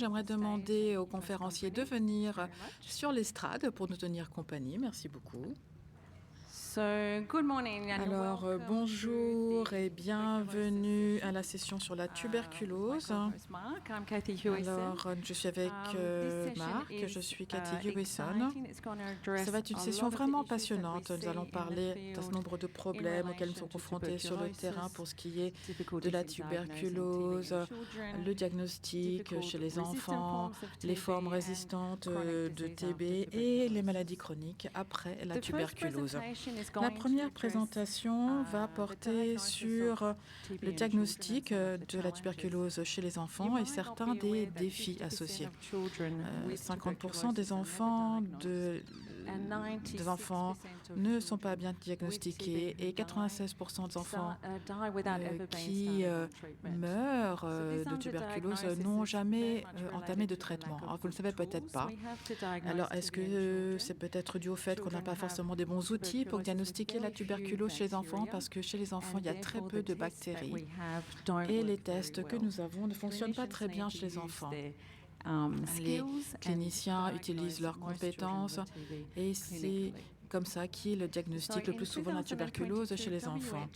j'aimerais demander aux conférenciers de venir sur l'estrade pour nous tenir compagnie. Merci beaucoup. Alors, bonjour et bienvenue à la session sur la tuberculose. Alors, je suis avec Marc, je suis Cathy Hewison. Ça va être une session vraiment passionnante. Nous allons parler d'un certain nombre de problèmes auxquels nous sommes confrontés sur le terrain pour ce qui est de la tuberculose, le diagnostic chez les enfants, les formes résistantes de TB et les maladies chroniques après la tuberculose. La première présentation va porter sur le diagnostic de la tuberculose chez les enfants et certains des défis associés. 50% des enfants ne sont pas bien diagnostiqués et 96% des enfants qui meurent de tuberculose n'ont jamais entamé de traitement. Alors, vous ne le savez peut-être pas. Alors, est-ce que c'est peut-être dû au fait qu'on n'a pas forcément des bons outils pour diagnostiquer la tuberculose chez les enfants? Parce que chez les enfants, il y a très peu de bactéries et les tests que nous avons ne fonctionnent pas très bien chez les enfants. Les cliniciens utilisent leurs compétences et c'est comme ça qui est le diagnostic le plus souvent de la tuberculose chez les enfants.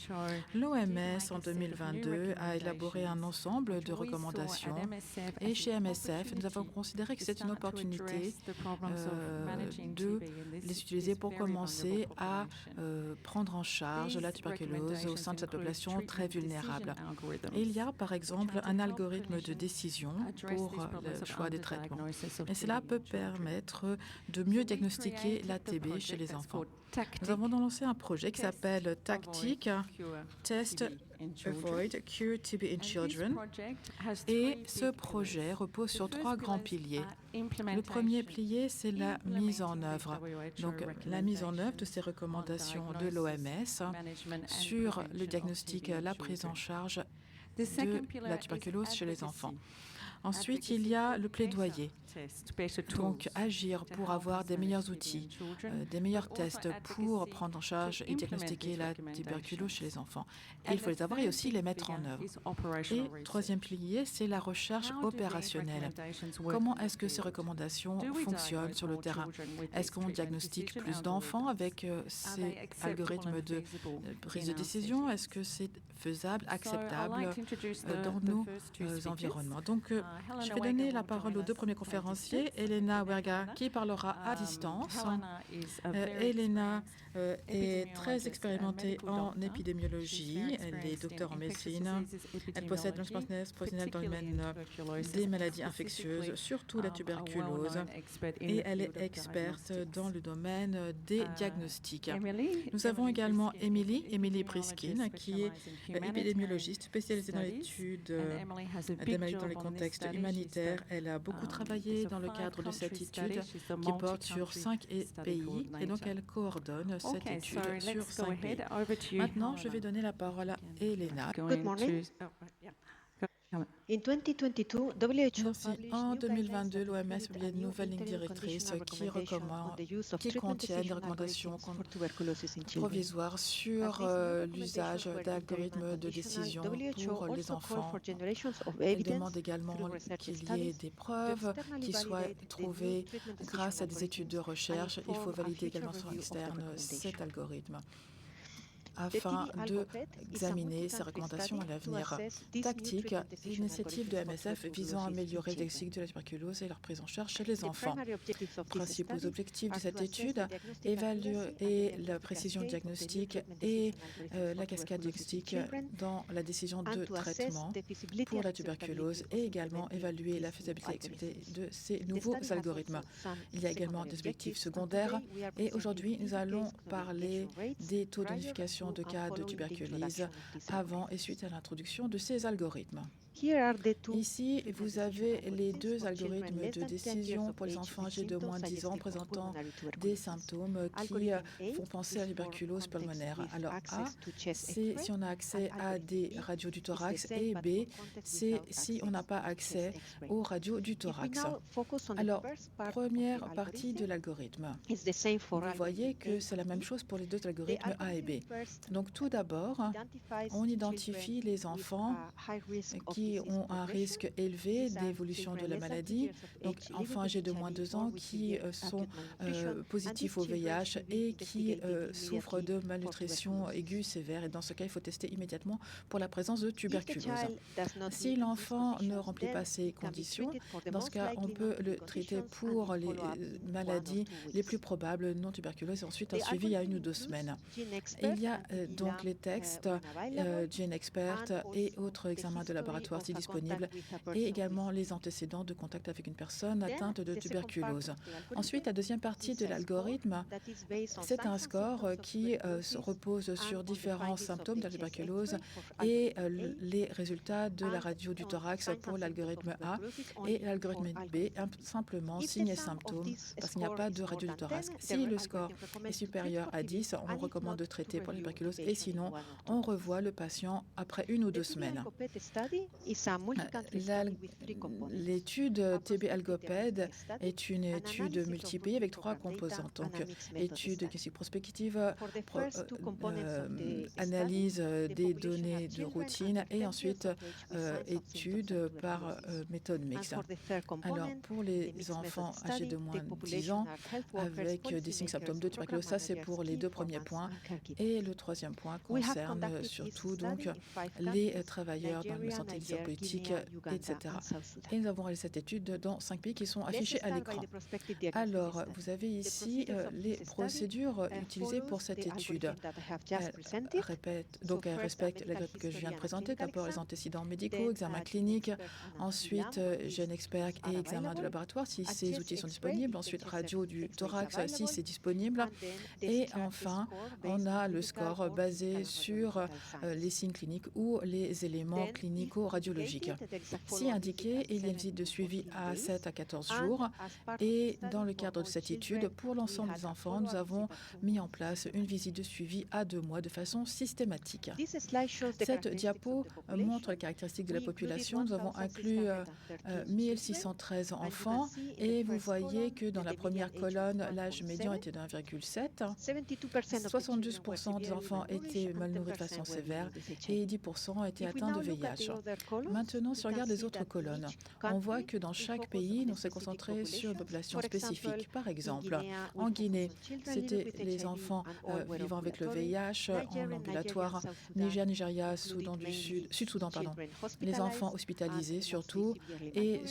L'OMS, en 2022, a élaboré un ensemble de recommandations et chez MSF, nous avons considéré que c'est une opportunité de les utiliser pour commencer à prendre en charge la tuberculose au sein de cette population très vulnérable. Et il y a, par exemple, un algorithme de décision pour le choix des traitements. Et cela peut permettre de mieux diagnostiquer la TB chez les enfants. Nous avons lancé un projet qui s'appelle TACTIC, Test, Avoid, Cure TB in Children. Et ce projet repose sur 3 grands piliers. Le premier pilier, c'est la mise en œuvre. Donc, la mise en œuvre de ces recommandations de l'OMS sur le diagnostic, la prise en charge de la tuberculose chez les enfants. Ensuite, il y a le plaidoyer, donc agir pour avoir des meilleurs outils, des meilleurs tests pour prendre en charge et diagnostiquer la tuberculose chez les enfants. Et il faut les avoir et aussi les mettre en œuvre. Et troisième pilier, c'est la recherche opérationnelle. Comment est-ce que ces recommandations fonctionnent sur le terrain? Est-ce qu'on diagnostique plus d'enfants avec ces algorithmes de prise de décision? Est-ce que c'est faisable, acceptable dans nos environnements? Donc, je vais donner la parole aux 2 premiers conférenciers. Elena Werga, qui parlera à distance. Elena est très expérimentée en épidémiologie. Elle est docteur en médecine. Elle possède une expérience professionnelle dans le domaine des maladies infectieuses, surtout la tuberculose. Et elle est experte dans le domaine des diagnostics. Nous avons également Emily Priskin, qui est épidémiologiste spécialisée dans l'étude des maladies dans les contextes humanitaires. Elle a beaucoup travaillé dans le cadre de cette étude qui porte sur 5 pays et donc elle coordonne cette étude sur 5 pays. Maintenant, je vais donner la parole à Elena. Good morning. In 2022, WHO Merci. En 2022, l'OMS a publié de nouvelles lignes directrices qui contiennent des recommandations provisoires sur l'usage d'algorithmes de décision pour les enfants. Elle demande également qu'il y ait des preuves qui soient trouvées grâce à des études de recherche. Il faut valider également sur externe cet algorithme afin d'examiner ces recommandations à l'avenir. TACTIC est une initiative de MSF visant à améliorer le diagnostic de la tuberculose et leur prise en charge chez les enfants. Principaux objectifs de cette étude, évaluer la précision diagnostique et la cascade diagnostique dans la décision de traitement pour la tuberculose et également évaluer la faisabilité et l'acceptabilité de ces nouveaux algorithmes. Il y a également des objectifs secondaires et aujourd'hui nous allons parler des taux d'identification de cas de tuberculose avant et suite à l'introduction de ces algorithmes. Ici, vous avez les 2 algorithmes de décision pour les enfants âgés de moins de 10 ans présentant des symptômes qui font penser à la tuberculose pulmonaire. Alors A, c'est si on a accès à des radios du thorax et B, c'est si on n'a pas accès aux radios du thorax. Alors, première partie de l'algorithme. Vous voyez que c'est la même chose pour les 2 algorithmes A et B. Donc tout d'abord, on identifie les enfants qui ont un risque élevé d'évolution de la maladie, donc enfants âgés de moins de 2 ans qui sont positifs au VIH et qui souffrent de malnutrition aiguë sévère. Et dans ce cas, il faut tester immédiatement pour la présence de tuberculose. Si l'enfant ne remplit pas ces conditions, dans ce cas, on peut le traiter pour les maladies les plus probables non tuberculeuses et ensuite un suivi à 1 ou 2 semaines. Il y a donc les textes GeneXpert et autres examens de laboratoire si disponibles et également les antécédents de contact avec une personne atteinte de tuberculose. Ensuite, la deuxième partie de l'algorithme, c'est un score qui repose sur différents symptômes de la tuberculose et les résultats de la radio du thorax pour l'algorithme A et l'algorithme B, simplement signes et symptômes, parce qu'il n'y a pas de radio du thorax. Si le score est supérieur à 10, on recommande de traiter pour la tuberculose et sinon, on revoit le patient après 1 ou 2 semaines. L'étude TB-Algopède est une étude multipays avec 3 composantes. Donc, étude prospective, analyse des données de routine et ensuite étude par méthode mixte. Alors, pour les enfants âgés de moins de 10 ans avec des signes symptômes de tuberculose, ça c'est pour les 2 premiers points. Et le 3e point concerne surtout donc les travailleurs dans le santé politique, etc. Et nous avons réalisé cette étude dans 5 pays qui sont affichés à l'écran. Alors, vous avez ici les procédures utilisées pour cette étude. Elle respecte la grippe que je viens de présenter. D'abord, les antécédents médicaux, examens cliniques, ensuite GeneXpert et examens de laboratoire si ces outils sont disponibles, ensuite radio du thorax si c'est disponible, et enfin, on a le score basé sur les signes cliniques ou les éléments clinico-radiologiques. Si indiqué, il y a une visite de suivi à 7 à 14 jours et dans le cadre de cette étude, pour l'ensemble des enfants, nous avons mis en place une visite de suivi à 2 mois de façon systématique. Cette diapo montre les caractéristiques de la population. Nous avons inclus 1613 enfants et vous voyez que dans la première colonne, l'âge médian était de 1,7. 72% des enfants étaient malnourris de façon sévère et 10% étaient atteints de VIH. Maintenant, si on regarde les autres colonnes, on voit que dans chaque pays, on s'est concentré sur une population spécifique. Par exemple, en Guinée, c'était les enfants vivant avec le VIH en ambulatoire, Nigeria, Sud-Soudan, les enfants hospitalisés surtout et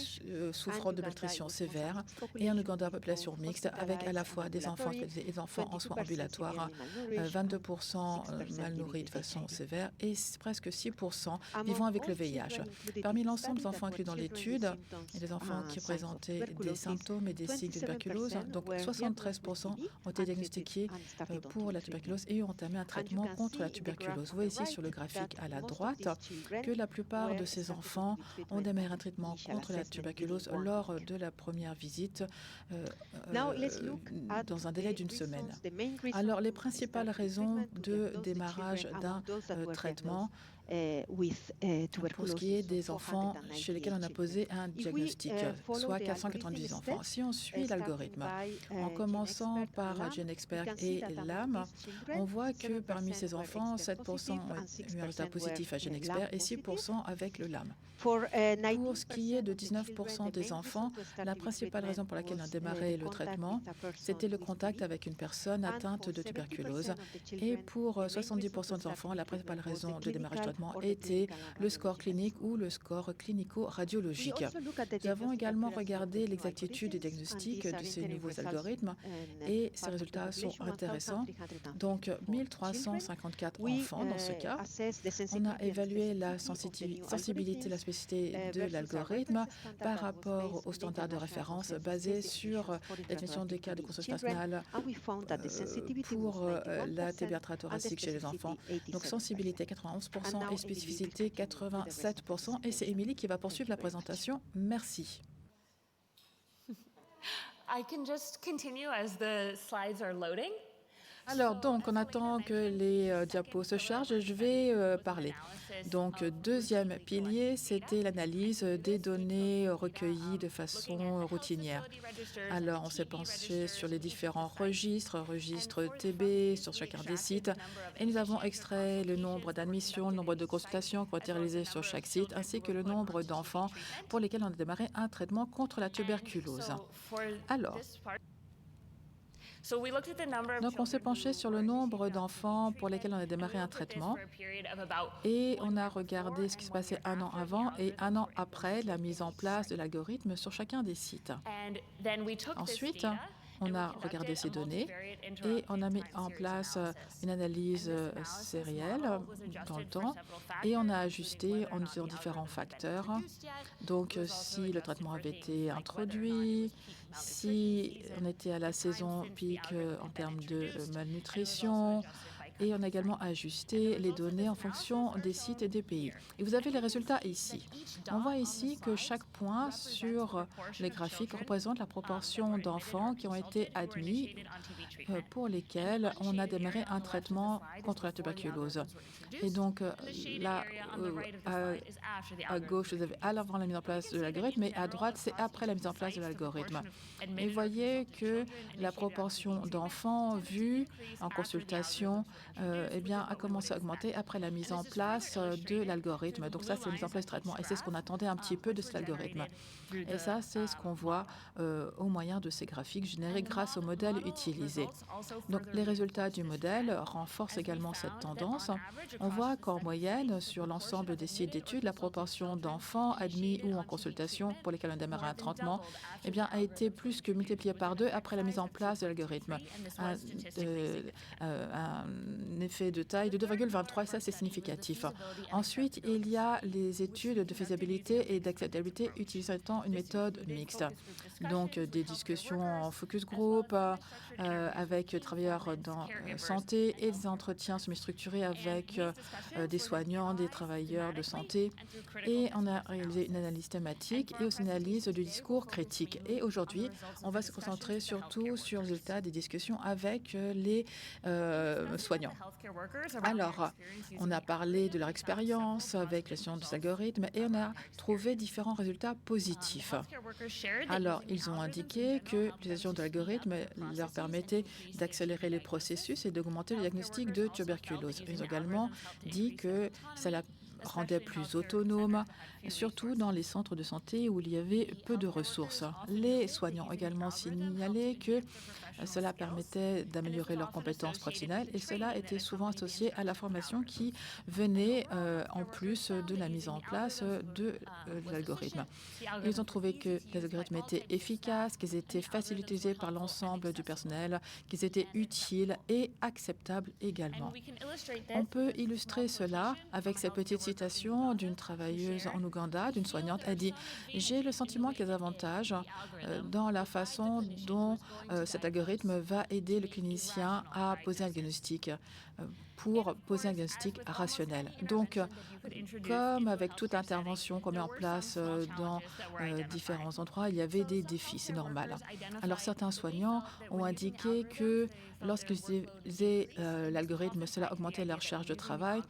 souffrant de malnutrition sévère, et en Ouganda, population mixte avec à la fois des enfants et des enfants en soins ambulatoires, 22% malnourris de façon sévère et presque 6% vivant avec le VIH. Parmi l'ensemble des enfants inclus dans l'étude, il y a des enfants qui présentaient des symptômes et des signes de tuberculose, donc 73% ont été diagnostiqués pour la tuberculose et ont entamé un traitement contre la tuberculose. Vous voyez ici sur le graphique à la droite que la plupart de ces enfants ont démarré un traitement contre la tuberculose lors de la première visite dans un délai d'1 semaine. Alors, les principales raisons de démarrage d'un traitement pour ce qui est des enfants chez lesquels on a posé un diagnostic, soit 490 enfants. Si on suit l'algorithme, en commençant par GeneXpert et LAM, on voit que parmi ces enfants, 7% ont eu un résultat positif à GeneXpert et 6% avec le LAM. Pour ce qui est de 19% des enfants, la principale raison pour laquelle on a démarré le traitement, c'était le contact avec une personne atteinte de tuberculose. Et pour 70% des enfants, la principale raison de démarrage du traitement était le score clinique ou le score clinico-radiologique. Nous avons également regardé l'exactitude des diagnostics de ces nouveaux algorithmes et ces résultats sont intéressants. Donc, 1354 enfants dans ce cas. On a évalué la sensibilité, la spécificité de l'algorithme par rapport aux standards de référence basés sur la définition des cas de consensus national pour la TB thoracique chez les enfants. Donc, sensibilité 91% et spécificité 87%. Et c'est Émilie qui va poursuivre la présentation. Merci. I can just continue as the slides are loading. Alors, donc, on attend que les diapos se chargent et je vais parler. Donc, deuxième pilier, c'était l'analyse des données recueillies de façon routinière. Alors, on s'est penché sur les différents registres TB, sur chacun des sites, et nous avons extrait le nombre d'admissions, le nombre de consultations qui ont été réalisées sur chaque site, ainsi que le nombre d'enfants pour lesquels on a démarré un traitement contre la tuberculose. Alors, donc, on s'est penché sur le nombre d'enfants pour lesquels on a démarré un traitement et on a regardé ce qui se passait un an avant et un an après la mise en place de l'algorithme sur chacun des sites. Ensuite, on a regardé ces données et on a mis en place une analyse sérielle dans le temps et on a ajusté en utilisant différents facteurs. Donc, si le traitement avait été introduit, si on était à la saison pic en termes de malnutrition, et on a également ajusté les données en fonction des sites et des pays. Et vous avez les résultats ici. On voit ici que chaque point sur les graphiques représente la proportion d'enfants qui ont été admis pour lesquels on a démarré un traitement contre la tuberculose. Et donc là, à gauche, vous avez à l'avant la mise en place de l'algorithme, et à droite, c'est après la mise en place de l'algorithme. Et vous voyez que la proportion d'enfants vus en consultation eh bien, a commencé à augmenter après la mise en place de l'algorithme. Donc ça, c'est la mise en place du traitement. Et c'est ce qu'on attendait un petit peu de cet algorithme. Et ça, c'est ce qu'on voit au moyen de ces graphiques générés grâce au modèle utilisé. Donc les résultats du modèle renforcent également cette tendance. On voit qu'en moyenne, sur l'ensemble des sites d'études, la proportion d'enfants admis ou en consultation pour lesquels on démarre un traitement eh bien, a été plus que multipliée par 2 après la mise en place de l'algorithme. Un effet de taille de 2,23, ça c'est significatif. Ensuite, il y a les études de faisabilité et d'acceptabilité utilisant une méthode mixte. Donc des discussions en focus group avec travailleurs dans santé et des entretiens semi-structurés avec des soignants, des travailleurs de santé. Et on a réalisé une analyse thématique et aussi une analyse du discours critique. Et aujourd'hui, on va se concentrer surtout sur le résultat des discussions avec les soignants. Alors, on a parlé de leur expérience avec la science des algorithmes et on a trouvé différents résultats positifs. Alors, ils ont indiqué que l'utilisation de l'algorithme leur permettait d'accélérer les processus et d'augmenter le diagnostic de tuberculose. Ils ont également dit que ça la rendait plus autonome, surtout dans les centres de santé où il y avait peu de ressources. Les soignants ont également signalé que cela permettait d'améliorer leurs compétences professionnelles et cela était souvent associé à la formation qui venait en plus de la mise en place de l'algorithme. Ils ont trouvé que les algorithmes étaient efficaces, qu'ils étaient faciles à utiliser par l'ensemble du personnel, qu'ils étaient utiles et acceptables également. On peut illustrer cela avec cette petite citation d'une travailleuse en Ouganda, d'une soignante. Elle dit « J'ai le sentiment qu'il y a des avantages dans la façon dont cet algorithme va aider le clinicien à poser un diagnostic pour poser un diagnostic rationnel. » Donc, comme avec toute intervention qu'on met en place dans différents endroits, il y avait des défis, c'est normal. Alors, certains soignants ont indiqué que lorsqu'ils utilisaient l'algorithme, cela augmentait leur charge de travail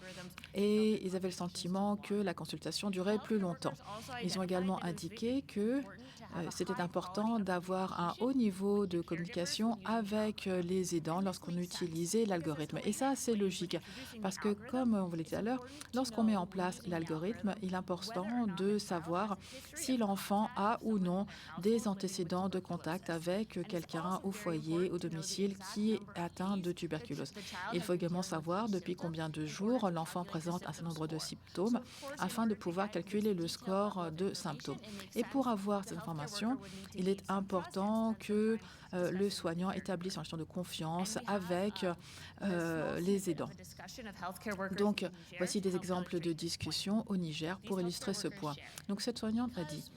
et ils avaient le sentiment que la consultation durait plus longtemps. Ils ont également indiqué que c'était important d'avoir un haut niveau de communication avec les aidants lorsqu'on utilisait l'algorithme. Et ça, c'est logique, parce que, comme on vous l'a dit tout à l'heure, lorsqu'on met en place l'algorithme, il est important de savoir si l'enfant a ou non des antécédents de contact avec quelqu'un au foyer, au domicile, qui est atteint de tuberculose. Il faut également savoir depuis combien de jours l'enfant présente un certain nombre de symptômes afin de pouvoir calculer le score de symptômes. Et pour avoir cette information, il est important que le soignant établisse une relation de confiance avec les aidants. Donc, voici des exemples de discussions au Niger pour illustrer ce point. Donc, cette soignante a dit,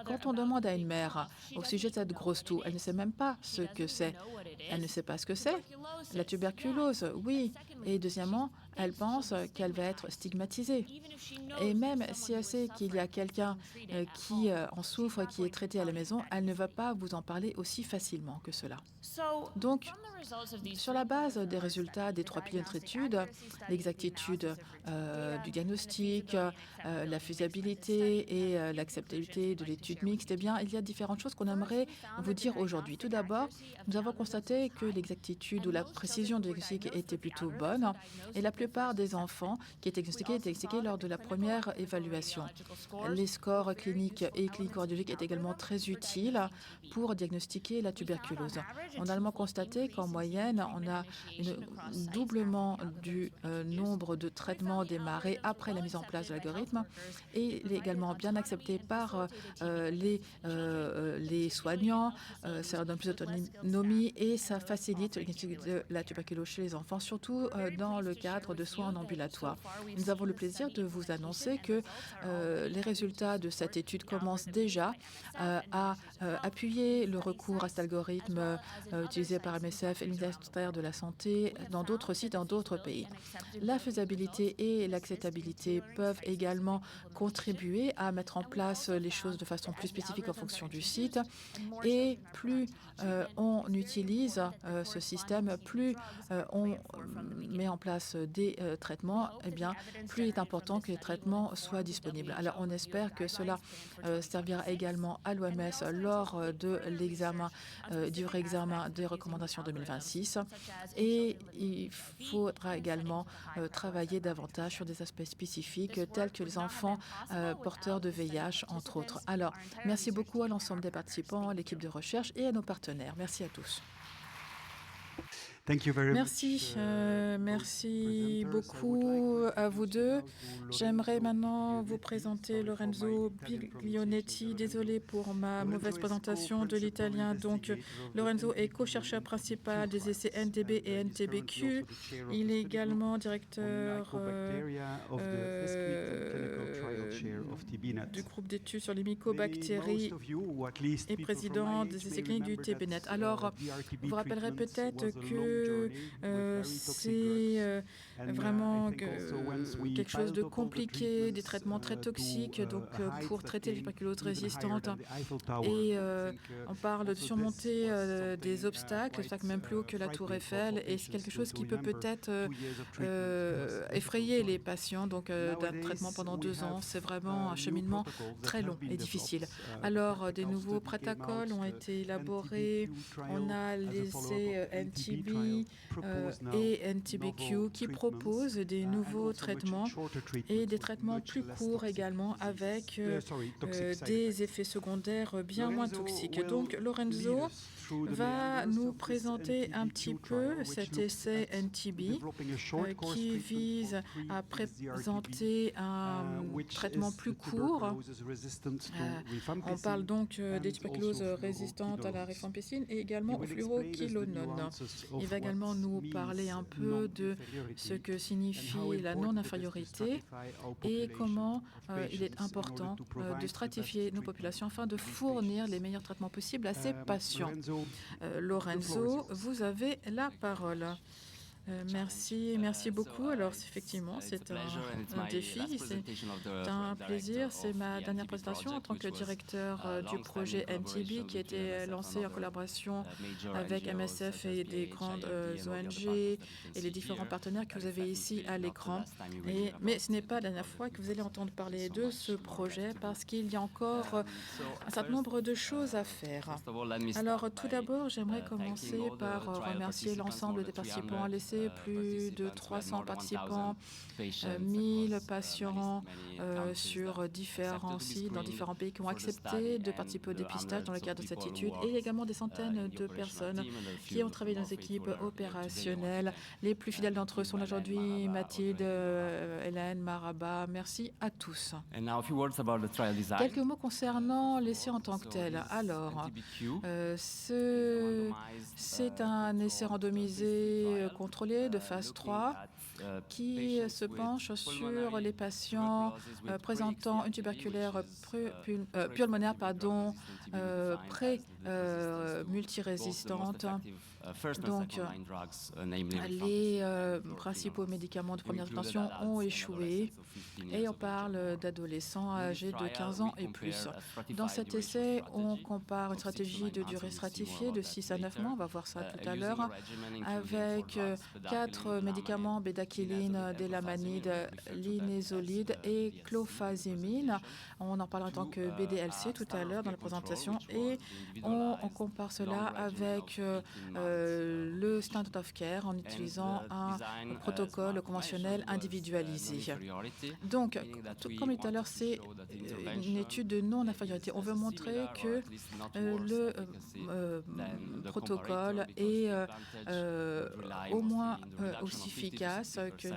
quand on demande à une mère au sujet de cette grosse toux, elle ne sait même pas ce que c'est. Elle ne sait pas ce que c'est. La tuberculose, oui. Et deuxièmement, elle pense qu'elle va être stigmatisée. Et même si elle sait qu'il y a quelqu'un qui en souffre, qui est traité à la maison, elle ne va pas vous en parler aussi facilement que cela. Donc, sur la base des résultats des 3 piliers de notre étude, l'exactitude du diagnostic, la faisabilité et l'acceptabilité de l'étude mixte, eh bien, il y a différentes choses qu'on aimerait vous dire aujourd'hui. Tout d'abord, nous avons constaté que l'exactitude ou la précision du diagnostic était plutôt bonne et la plupart des enfants qui étaient diagnostiqués lors de la première évaluation. Les scores cliniques et clinico-radiologiques étaient également très utiles pour diagnostiquer la tuberculose. On a également constaté qu'en moyenne, on a un doublement du nombre de traitements démarrés après la mise en place de l'algorithme et il est également bien accepté par les soignants, ça leur donne plus d'autonomie et ça facilite le diagnostic de la tuberculose chez les enfants, surtout dans le cadre de soins en ambulatoire. Nous avons le plaisir de vous annoncer que les résultats de cette étude commencent déjà à appuyer le recours à cet algorithme utilisé par MSF et le ministère de la Santé dans d'autres sites, dans d'autres pays. La faisabilité et l'acceptabilité peuvent également contribuer à mettre en place les choses de façon plus spécifique en fonction du site. Et plus on utilise ce système, plus on met en place des traitements, eh bien, plus il est important que les traitements soient disponibles. Alors, on espère que cela servira également à l'OMS lors de l'examen, du réexamen des recommandations 2026. Et il faudra également travailler davantage sur des aspects spécifiques tels que les enfants porteurs de VIH, entre autres. Alors, merci beaucoup à l'ensemble des participants, à l'équipe de recherche et à nos partenaires. Merci à tous. Merci, merci beaucoup à vous deux. J'aimerais maintenant vous présenter Lorenzo Biglionetti. Désolé pour ma mauvaise présentation de l'italien. Donc, Lorenzo est co-chercheur principal des essais NTB et NTBQ. Il est également directeur du groupe d'études sur les mycobactéries et président des essais cliniques du TBNet. Alors, vous vous rappellerez peut-être que c'est vraiment quelque chose de compliqué, des traitements très toxiques donc, pour traiter les tuberculoses résistantes. Et on parle de surmonter des obstacles même plus haut que la Tour Eiffel. Et c'est quelque chose qui peut peut-être effrayer les patients. Donc d'un traitement pendant 2 ans, c'est vraiment un cheminement très long et difficile. Alors des nouveaux protocoles ont été élaborés. On a l'essai NTB et NTBQ qui proposent des nouveaux traitements et des traitements plus courts également avec des effets secondaires bien moins toxiques. Donc Lorenzo va nous présenter un petit peu cet essai NTB qui vise à présenter un traitement plus court. On parle donc des tuberculoses résistantes à la rifampicine et également au fluoroquinolone. Il va également nous parler un peu de ce que signifie la non-infériorité et comment il est important de stratifier nos populations afin de fournir les meilleurs traitements possibles à ces patients. Lorenzo, vous avez la parole. Merci beaucoup. Alors effectivement, c'est un défi, c'est un plaisir. C'est ma dernière présentation en tant que directeur du projet NTB qui a été lancé en collaboration avec MSF et des grandes ONG et les différents partenaires que vous avez ici à l'écran. Mais ce n'est pas la dernière fois que vous allez entendre parler de ce projet parce qu'il y a encore un certain nombre de choses à faire. Alors tout d'abord, j'aimerais commencer par remercier l'ensemble des participants à l'essai. Plus de 300 participants, 1000 patients sur différents sites dans différents pays qui ont accepté de participer au dépistage dans le cadre de cette étude et également des centaines de personnes qui ont travaillé dans des équipes opérationnelles. Les plus fidèles d'entre eux sont aujourd'hui Mathilde, Hélène, Maraba. Merci à tous. Quelques mots concernant l'essai en tant que tel. Alors, c'est un essai randomisé contrôlé de phase 3 qui se penche sur les patients présentant une tuberculose pulmonaire multirésistante. Donc, les principaux médicaments de première intention ont échoué et on parle d'adolescents âgés de 15 ans et plus. Dans cet essai, on compare une stratégie de durée stratifiée de 6 à 9 mois, on va voir ça tout à l'heure, avec 4 médicaments, bédaquiline, délamanide, linezolide et clofazimine. On en parlera en tant que BDLC tout à l'heure dans la présentation et on compare cela avec le standard of care en utilisant un protocole conventionnel individualisé. Donc, comme tout à l'heure, c'est une étude de non-infériorité. On veut montrer que le protocole est au moins aussi efficace que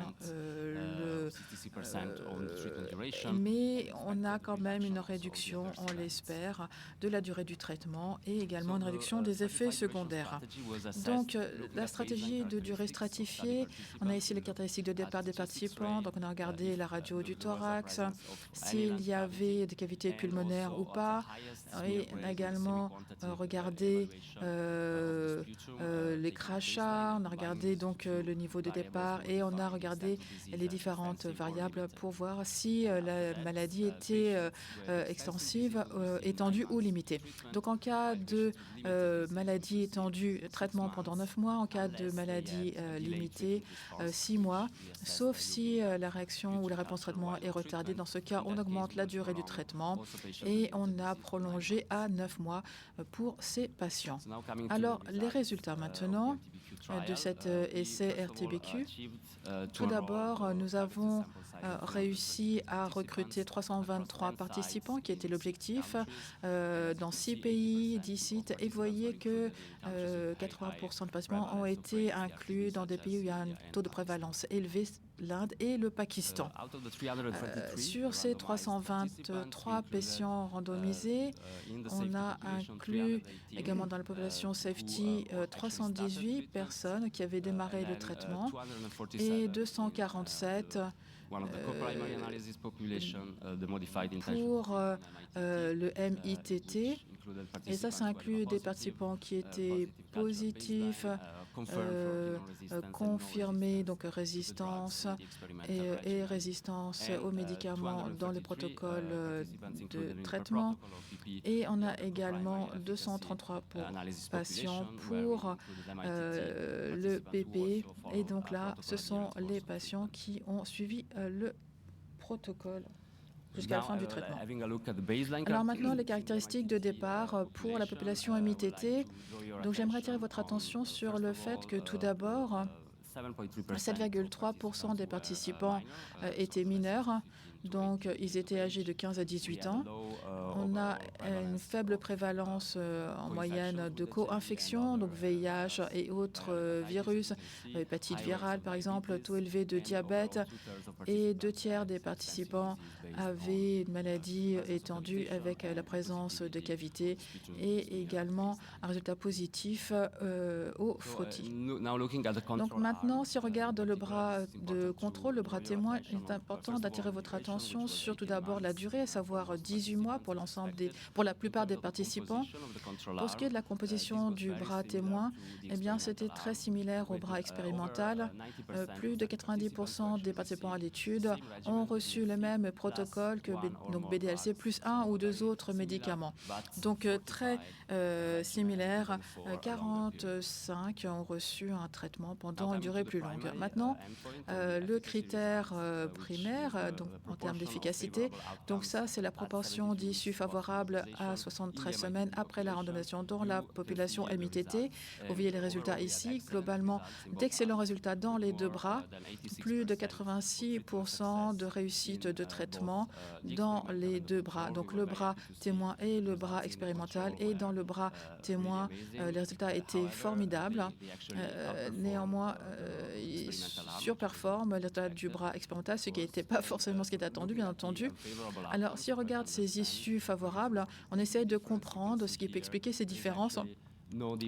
mais on a quand même une réduction, on l'espère, de la durée du traitement et également une réduction des effets secondaires. Donc, la stratégie de durée stratifiée, on a ici les caractéristiques de départ des participants. Donc, on a regardé la radio du thorax, s'il y avait des cavités pulmonaires ou pas. Et on a également regardé les crachats, on a regardé donc le niveau de départ et on a regardé les différentes variables pour voir si la maladie était extensive, étendue ou limitée. Donc, en cas de maladie étendue, traitement pendant 9 mois, en cas de maladie limitée, 6 mois, sauf si la réaction ou la réponse traitement est retardée. Dans ce cas, on augmente la durée du traitement et on a prolongé à 9 mois pour ces patients. Alors, les résultats maintenant de cet essai RTBQ. Tout d'abord, nous avons réussi à recruter 323 participants, qui était l'objectif, dans 6 pays, 10 sites. Et vous voyez que 80% de patients ont été inclus dans des pays où il y a un taux de prévalence élevé, l'Inde et le Pakistan. Sur ces 323 patients randomisés, on a inclus également dans la population safety 318 personnes qui avaient démarré le traitement et 247 pour le MITT. Et ça inclut des participants qui étaient positifs, confirmés, donc résistance et résistance aux médicaments dans les protocoles de traitement. Et on a également 233 patients pour le PP. Et donc là, ce sont les patients qui ont suivi le protocole jusqu'à la fin du traitement. Alors maintenant, les caractéristiques de départ pour la population MITT. Donc j'aimerais attirer votre attention sur le fait que tout d'abord, 7,3% des participants étaient mineurs. Donc, ils étaient âgés de 15 à 18 ans. On a une faible prévalence en moyenne de co-infections, donc VIH et autres virus, hépatite virale par exemple, taux élevé de diabète. Et 2 tiers des participants avaient une maladie étendue avec la présence de cavités et également un résultat positif au frottis. Donc maintenant, si on regarde le bras de contrôle, le bras témoin, il est important d'attirer votre attention sur tout d'abord la durée, à savoir 18 mois pour la plupart des participants. Pour ce qui est de la composition du bras témoin, eh bien, c'était très similaire au bras expérimental. Plus de 90% des participants à l'étude ont reçu le même protocole que donc BDLC plus 1 ou 2 autres médicaments. Donc très similaire. 45 ont reçu un traitement pendant une durée plus longue. Maintenant, le critère primaire, donc en termes d'efficacité, donc ça, c'est la proportion d'issues favorables à 73 semaines après la randomisation dans la population MITT. Vous voyez les résultats ici. Globalement, d'excellents résultats dans les 2 bras. Plus de 86% de réussite de traitement dans les 2 bras. Donc le bras témoin et le bras expérimental. Et dans le bras témoin, les résultats étaient formidables. Néanmoins, il surperforme le résultat du bras expérimental, ce qui n'était pas forcément ce qui était attendu, bien entendu. Alors, si on regarde ces issues favorables, on essaye de comprendre ce qui peut expliquer ces différences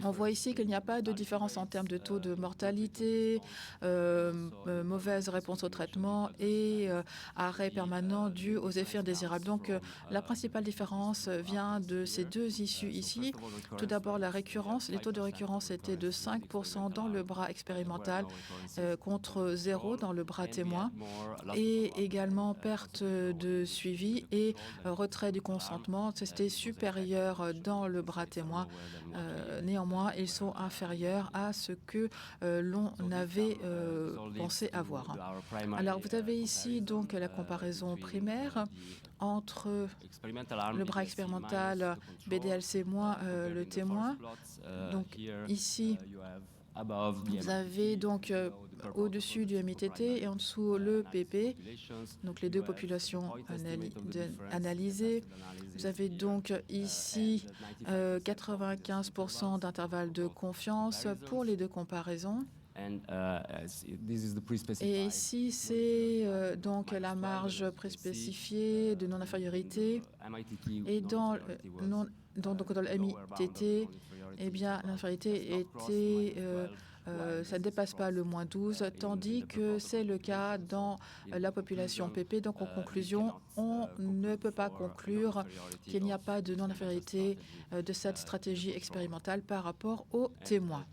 On voit ici qu'il n'y a pas de différence en termes de taux de mortalité, mauvaise réponse au traitement et arrêt permanent dû aux effets indésirables. Donc, la principale différence vient de ces deux issues ici. Tout d'abord, la récurrence. Les taux de récurrence étaient de 5% dans le bras expérimental contre 0 dans le bras témoin, et également perte de suivi et retrait du consentement. C'était supérieur dans le bras témoin. Néanmoins, ils sont inférieurs à ce que l'on avait pensé avoir. Alors, vous avez ici donc la comparaison primaire entre le bras expérimental BDLC moins le témoin. Donc ici, vous avez donc au-dessus du MITT et en dessous le PP, donc les deux populations analysées. Vous avez donc ici 95% d'intervalle de confiance pour les deux comparaisons. Et ici, c'est donc la marge préspécifiée de non-infériorité. Et dans le MITT, eh bien, l'infériorité était ça ne dépasse pas le moins 12, tandis que c'est le cas dans la population PP. Donc, en conclusion, on ne peut pas conclure qu'il n'y a pas de non-infériorité de cette stratégie expérimentale par rapport aux témoins.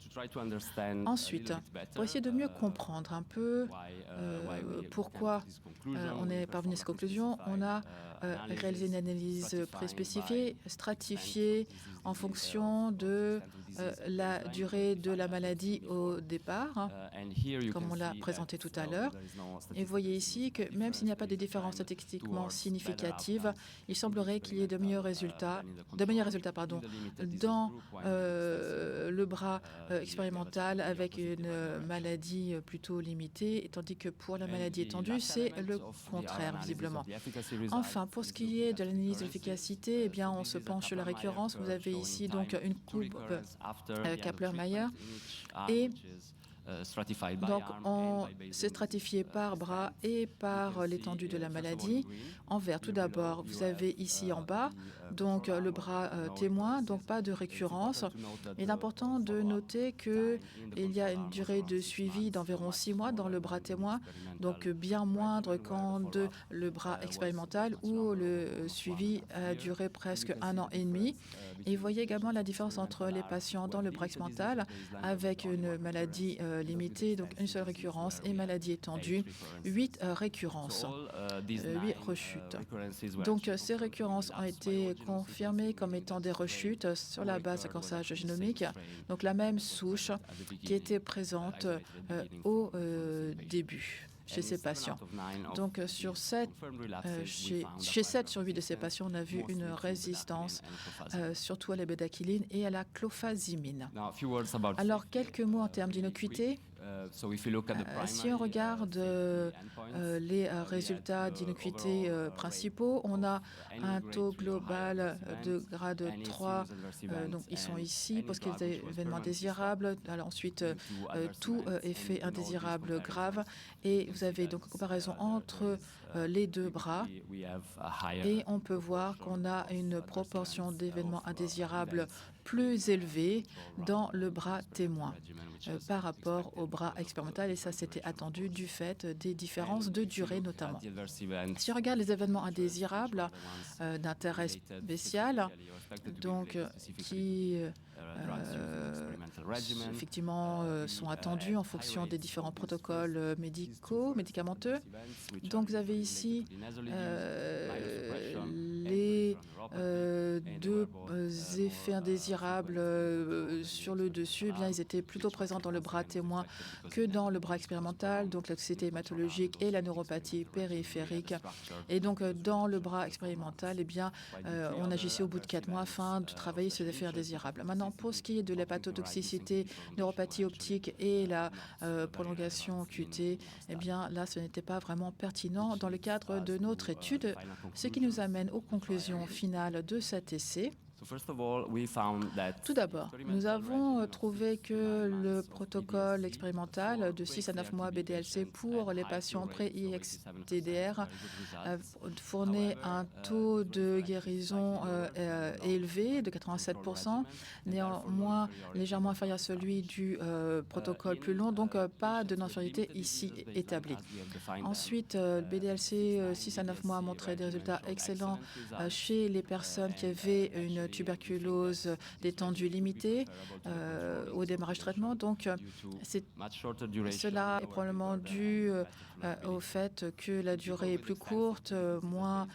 Ensuite, pour essayer de mieux comprendre un peu pourquoi on est parvenu à cette conclusion, on a réalisé une analyse préspécifiée, stratifiée en fonction de la durée de la maladie au départ, comme on l'a présenté tout à l'heure. Et vous voyez ici que même s'il n'y a pas de différence statistiquement significative, il semblerait qu'il y ait de meilleurs résultats dans le bras expérimental avec une maladie plutôt limitée, tandis que pour la maladie étendue, c'est le contraire, visiblement. Enfin, pour ce qui est de l'analyse de l'efficacité, eh bien, on se penche sur la récurrence. Vous avez ici donc une courbe Kaplan-Meier et donc, on s'est stratifié par bras et par l'étendue de la maladie. En vert, tout d'abord, vous avez ici en bas, donc le bras témoin, donc pas de récurrence. Il est important de noter qu'il y a une durée de suivi d'environ 6 mois dans le bras témoin, donc bien moindre qu'en le bras expérimental où le suivi a duré presque 1 an et demi. Et vous voyez également la différence entre les patients dans le bras expérimental avec une maladie limitée, donc une seule récurrence, et maladie étendue, 8 récurrences, 8 rechutes. Donc ces récurrences ont été confirmées comme étant des rechutes sur la base de séquençage génomique, donc la même souche qui était présente au début chez ces patients. Donc, chez 7 sur 8 de ces patients, on a vu une résistance, surtout à la bédaquiline et à la clofazimine. Alors, quelques mots en termes d'innocuité. Si on regarde les résultats d'innocuité principaux, on a un taux global de grade 3, donc ils sont ici pour ce qui est des événements indésirables. Alors ensuite, tout effet indésirable grave, et vous avez donc une comparaison entre les deux bras, et on peut voir qu'on a une proportion d'événements indésirables plus élevée dans le bras témoin par rapport au bras expérimental, et ça c'était attendu du fait des différences de durée notamment. Si on regarde les événements indésirables d'intérêt spécial, donc qui effectivement sont attendus en fonction des différents protocoles médicamenteux. Donc vous avez ici les deux effets indésirables sur le dessus. Eh bien, ils étaient plutôt présents dans le bras témoin que dans le bras expérimental, donc la toxicité hématologique et la neuropathie périphérique. Et donc dans le bras expérimental, eh bien, on agissait au bout de 4 mois afin de travailler sur les effets indésirables. Maintenant, pour ce qui est de l'hépatotoxicité, neuropathie optique et la prolongation QT, eh bien là, ce n'était pas vraiment pertinent dans le cadre de notre étude, ce qui nous amène aux conclusions finales de cet essai. Tout d'abord, nous avons trouvé que le protocole expérimental de 6 à 9 mois BDLC pour les patients pré-IXDR fournit un taux de guérison élevé de 87%, néanmoins légèrement inférieur à celui du protocole plus long, donc pas de non-infériorité ici établie. Ensuite, le BDLC 6 à 9 mois a montré des résultats excellents chez les personnes qui avaient une tuberculose d'étendue limitée au démarrage du traitement. Donc, cela est probablement dû au fait que la durée est plus courte, moins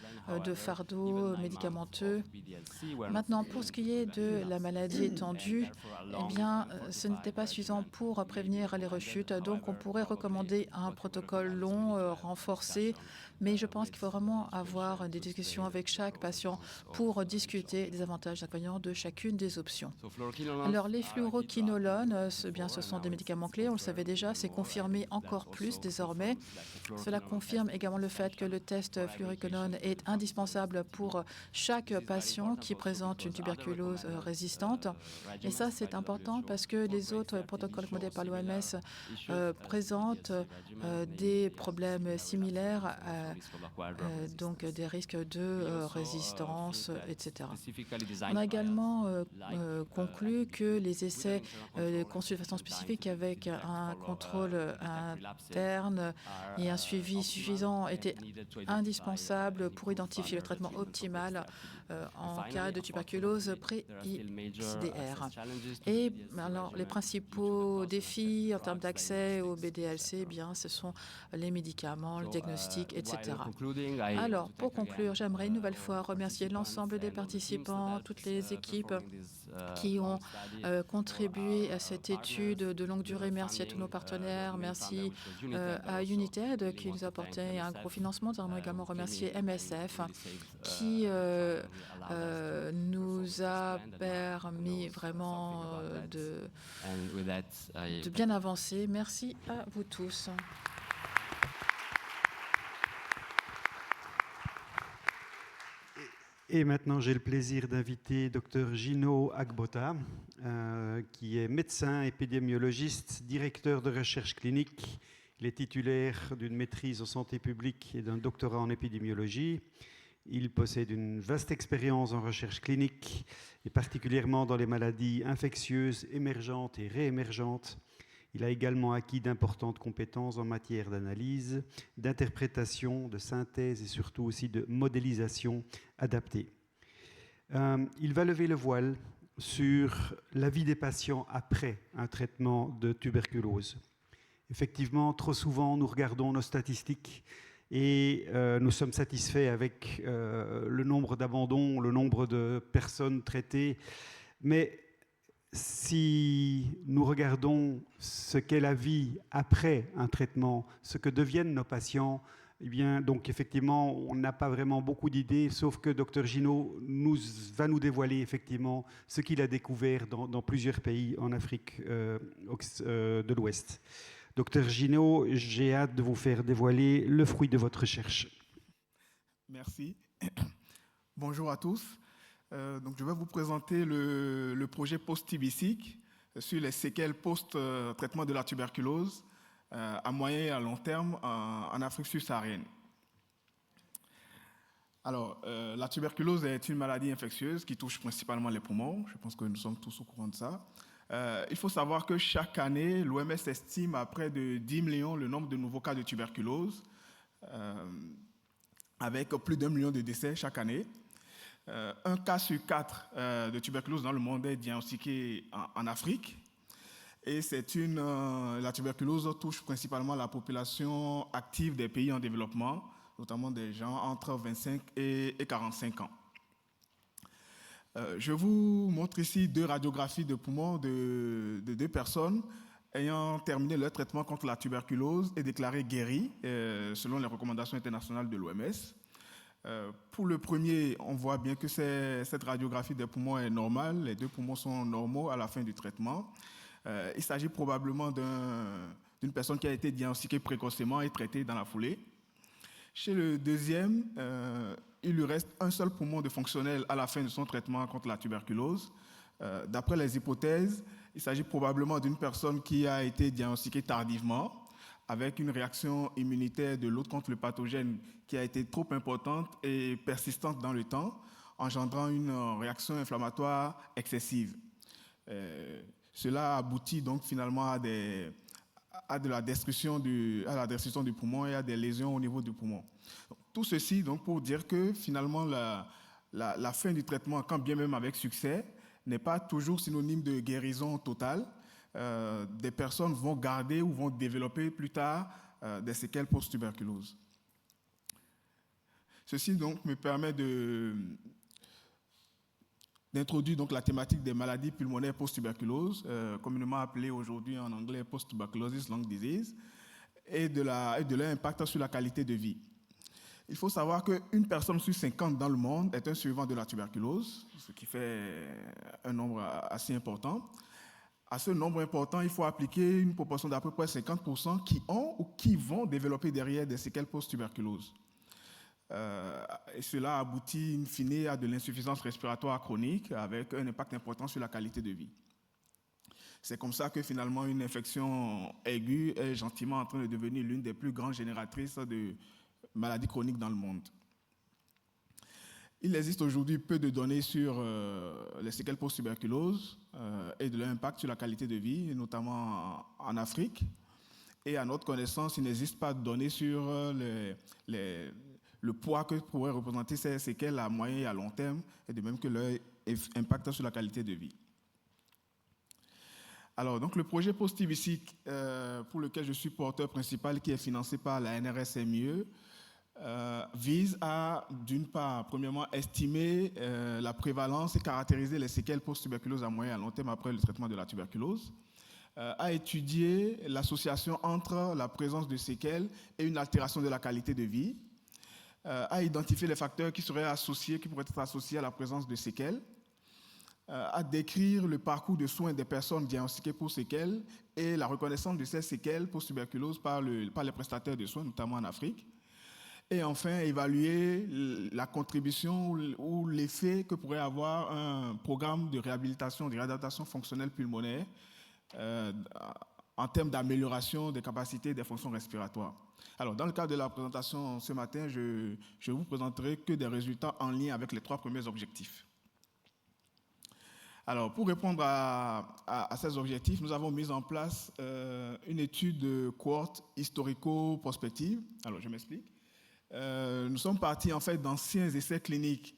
de fardeau médicamenteux. Maintenant, pour ce qui est de la maladie étendue, eh bien, ce n'était pas suffisant pour prévenir les rechutes. Donc, on pourrait recommander un protocole long, renforcé, mais je pense qu'il faut vraiment avoir des discussions avec chaque patient pour discuter des avantages et inconvénients de chacune des options. Alors, les fluoroquinolones, ce sont des médicaments clés, on le savait déjà, c'est confirmé encore plus désormais. Cela confirme également le fait que le test fluoroquinone est indispensable pour chaque patient qui présente une tuberculose résistante. Et ça, c'est important parce que les autres protocoles recommandés par l'OMS présentent des problèmes similaires, donc des risques de résistance, etc. On a également conclu que les essais de consultation spécifique avec un contrôle interne et un suivi suffisant étaient indispensables pour identifier le traitement optimal en cas de tuberculose pré-IXDR. Et alors, les principaux défis en termes d'accès au BDLC, eh bien, ce sont les médicaments, le diagnostic, etc. Alors, pour conclure, j'aimerais une nouvelle fois remercier l'ensemble des participants, toutes les équipes qui ont contribué à cette étude de longue durée. Merci à tous nos partenaires. Merci à United qui nous a apporté un gros financement. Nous avons également remercié MSF qui nous a permis vraiment de bien avancer. Merci à vous tous. Et maintenant, j'ai le plaisir d'inviter Dr Gino Agbota, qui est médecin épidémiologiste, directeur de recherche clinique. Il est titulaire d'une maîtrise en santé publique et d'un doctorat en épidémiologie. Il possède une vaste expérience en recherche clinique, et particulièrement dans les maladies infectieuses émergentes et réémergentes. Il a également acquis d'importantes compétences en matière d'analyse, d'interprétation, de synthèse et surtout aussi de modélisation adaptée. Il va lever le voile sur la vie des patients après un traitement de tuberculose. Effectivement, trop souvent, nous regardons nos statistiques et nous sommes satisfaits avec le nombre d'abandons, le nombre de personnes traitées, mais si nous regardons ce qu'est la vie après un traitement, ce que deviennent nos patients, eh bien, donc effectivement, on n'a pas vraiment beaucoup d'idées, sauf que Dr Gino va nous dévoiler effectivement ce qu'il a découvert dans plusieurs pays en Afrique de l'Ouest. Dr Gino, j'ai hâte de vous faire dévoiler le fruit de votre recherche. Merci. Bonjour à tous. Donc je vais vous présenter le projet post-TB-Seq sur les séquelles post-traitement de la tuberculose à moyen et à long terme en Afrique subsaharienne. Alors, la tuberculose est une maladie infectieuse qui touche principalement les poumons. Je pense que nous sommes tous au courant de ça. Il faut savoir que chaque année, l'OMS estime à près de 10 millions le nombre de nouveaux cas de tuberculose, avec plus d'1 million de décès chaque année. Un cas sur 4 de tuberculose dans le monde est diagnostiqué en Afrique. Et la tuberculose touche principalement la population active des pays en développement, notamment des gens entre 25 et 45 ans. Je vous montre ici 2 radiographies de poumons de 2 personnes ayant terminé leur traitement contre la tuberculose et déclarées guéries selon les recommandations internationales de l'OMS. Pour le premier, on voit bien que cette radiographie des poumons est normale. Les 2 poumons sont normaux à la fin du traitement. Il s'agit probablement d'une personne qui a été diagnostiquée précocement et traitée dans la foulée. Chez le deuxième, il lui reste un seul poumon de fonctionnel à la fin de son traitement contre la tuberculose. D'après les hypothèses, il s'agit probablement d'une personne qui a été diagnostiquée tardivement, avec une réaction immunitaire de l'hôte contre le pathogène qui a été trop importante et persistante dans le temps, engendrant une réaction inflammatoire excessive. Cela aboutit donc finalement à la destruction du poumon et à des lésions au niveau du poumon. Donc, tout ceci donc pour dire que finalement la fin du traitement, quand bien même avec succès, n'est pas toujours synonyme de guérison totale. Des personnes vont garder ou vont développer plus tard des séquelles post-tuberculose. Ceci donc me permet d'introduire donc la thématique des maladies pulmonaires post-tuberculose, communément appelée aujourd'hui en anglais post-tuberculosis lung disease, et de leur impact sur la qualité de vie. Il faut savoir qu'une personne sur 50 dans le monde est un survivant de la tuberculose, ce qui fait un nombre assez important. À ce nombre important, il faut appliquer une proportion d'à peu près 50% qui ont ou qui vont développer derrière des séquelles post-tuberculose. Et cela aboutit in fine à de l'insuffisance respiratoire chronique avec un impact important sur la qualité de vie. C'est comme ça que finalement une infection aiguë est gentiment en train de devenir l'une des plus grandes génératrices de maladies chroniques dans le monde. Il existe aujourd'hui peu de données sur les séquelles post-tuberculose et de leur impact sur la qualité de vie, notamment en Afrique. Et à notre connaissance, il n'existe pas de données sur le poids que pourraient représenter ces séquelles à moyen et à long terme, et de même que leur impact sur la qualité de vie. Alors, donc, le projet post-TBC pour lequel je suis porteur principal, qui est financé par la NRSMIE, vise à, d'une part, premièrement, estimer la prévalence et caractériser les séquelles post-tuberculose à moyen et à long terme après le traitement de la tuberculose, à étudier l'association entre la présence de séquelles et une altération de la qualité de vie, à identifier les facteurs qui pourraient être associés à la présence de séquelles, à décrire le parcours de soins des personnes diagnostiquées pour séquelles et la reconnaissance de ces séquelles post-tuberculose par les prestataires de soins, notamment en Afrique. Et enfin, évaluer la contribution ou l'effet que pourrait avoir un programme de réhabilitation, de réadaptation fonctionnelle pulmonaire en termes d'amélioration des capacités des fonctions respiratoires. Alors, dans le cadre de la présentation ce matin, je vous présenterai que des résultats en lien avec les 3 premiers objectifs. Alors, pour répondre à ces objectifs, nous avons mis en place une étude de cohorte historico-prospective. Alors, je m'explique. Nous sommes partis en fait d'anciens essais cliniques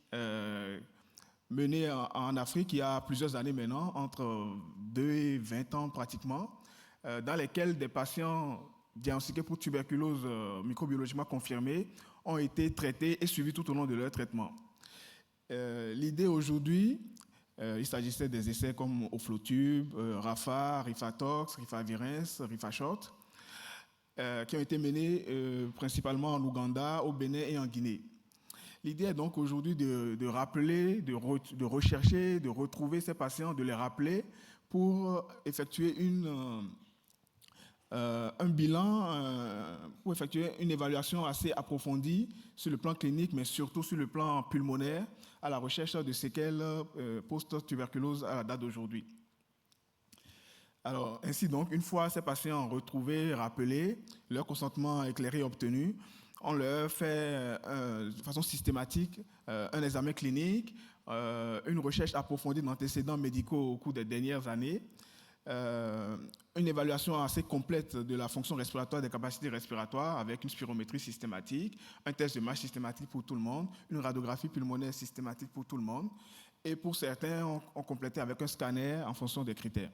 menés en Afrique il y a plusieurs années maintenant, entre 2 et 20 ans pratiquement, dans lesquels des patients diagnostiqués pour tuberculose microbiologiquement confirmée ont été traités et suivis tout au long de leur traitement. L'idée aujourd'hui, il s'agissait des essais comme Oflotube, Rafa, Rifatox, Rifavirenz, Rifashort, qui ont été menés principalement en Ouganda, au Bénin et en Guinée. L'idée est donc aujourd'hui de rappeler, de rechercher, de retrouver ces patients, de les rappeler pour effectuer un bilan, pour effectuer une évaluation assez approfondie sur le plan clinique, mais surtout sur le plan pulmonaire, à la recherche de séquelles post-tuberculose à la date d'aujourd'hui. Alors, ainsi donc, une fois ces patients retrouvés, rappelés, leur consentement éclairé obtenu, on leur fait de façon systématique un examen clinique, une recherche approfondie d'antécédents médicaux au cours des dernières années, une évaluation assez complète de la fonction respiratoire, des capacités respiratoires avec une spirométrie systématique, un test de masse systématique pour tout le monde, une radiographie pulmonaire systématique pour tout le monde, et pour certains, on complétait avec un scanner en fonction des critères.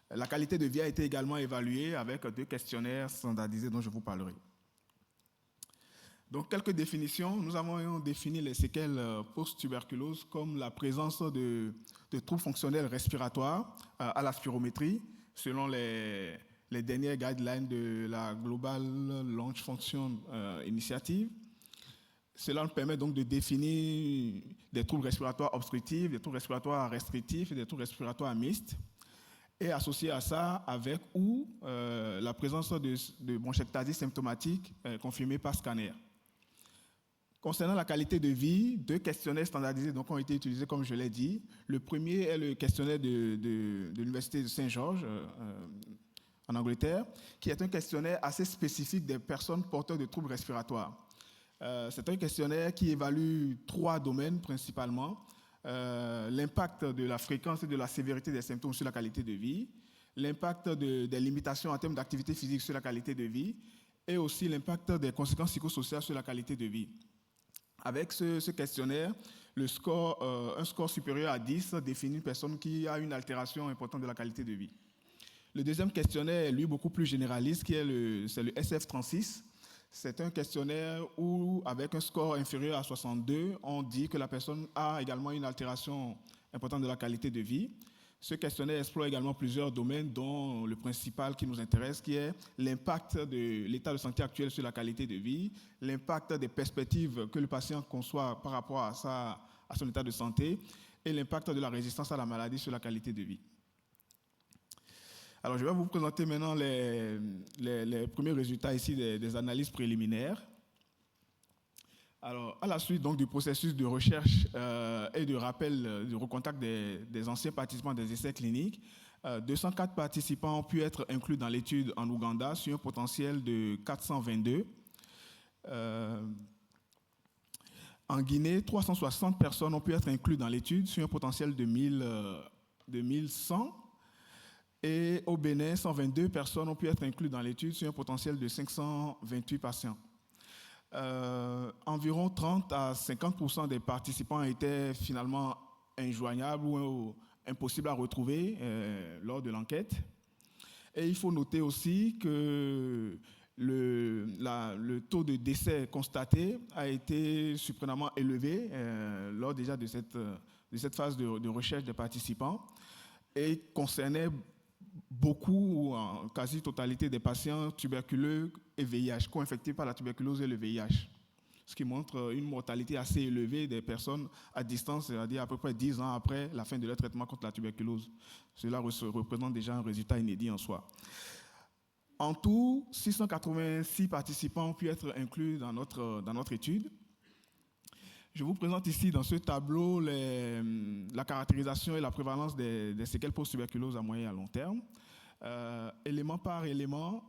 La qualité de vie a été également évaluée avec 2 questionnaires standardisés dont je vous parlerai. Donc, quelques définitions. Nous avons défini les séquelles post-tuberculose comme la présence de troubles fonctionnels respiratoires à la spirométrie, selon les dernières guidelines de la Global Lung Function Initiative. Cela nous permet donc de définir des troubles respiratoires obstructifs, des troubles respiratoires restrictifs et des troubles respiratoires mixtes. Et associé à ça avec la présence de bronchiectasie symptomatique confirmée par scanner. Concernant la qualité de vie, 2 questionnaires standardisés donc, ont été utilisés, comme je l'ai dit. Le premier est le questionnaire de l'Université de Saint-Georges, en Angleterre, qui est un questionnaire assez spécifique des personnes porteuses de troubles respiratoires. C'est un questionnaire qui évalue 3 domaines principalement. L'impact de la fréquence et de la sévérité des symptômes sur la qualité de vie, l'impact des limitations en termes d'activité physique sur la qualité de vie et aussi l'impact des conséquences psychosociales sur la qualité de vie. Avec ce questionnaire, un score supérieur à 10 définit une personne qui a une altération importante de la qualité de vie. Le deuxième questionnaire est lui beaucoup plus généraliste, c'est le SF36. C'est un questionnaire où, avec un score inférieur à 62, on dit que la personne a également une altération importante de la qualité de vie. Ce questionnaire explore également plusieurs domaines, dont le principal qui nous intéresse, qui est l'impact de l'état de santé actuel sur la qualité de vie, l'impact des perspectives que le patient conçoit par rapport à son état de santé et l'impact de la résistance à la maladie sur la qualité de vie. Alors, je vais vous présenter maintenant les premiers résultats ici des analyses préliminaires. Alors, à la suite donc, du processus de recherche et de rappel, de recontact des anciens participants des essais cliniques, 204 participants ont pu être inclus dans l'étude en Ouganda sur un potentiel de 422. En Guinée, 360 personnes ont pu être incluses dans l'étude sur un potentiel de 1100. Et au Bénin, 122 personnes ont pu être incluses dans l'étude sur un potentiel de 528 patients. Environ 30 à 50% des participants étaient finalement injoignables ou impossibles à retrouver lors de l'enquête. Et il faut noter aussi que le taux de décès constaté a été surprenamment élevé lors déjà de cette phase de recherche des participants et concernait beaucoup, ou en quasi-totalité des patients tuberculeux et VIH, co-infectés par la tuberculose et le VIH, ce qui montre une mortalité assez élevée des personnes à distance, c'est-à-dire à peu près 10 ans après la fin de leur traitement contre la tuberculose. Cela représente déjà un résultat inédit en soi. En tout, 686 participants ont pu être inclus dans notre étude. Je vous présente ici dans ce tableau la caractérisation et la prévalence des séquelles post-tuberculose à moyen et à long terme. Élément par élément,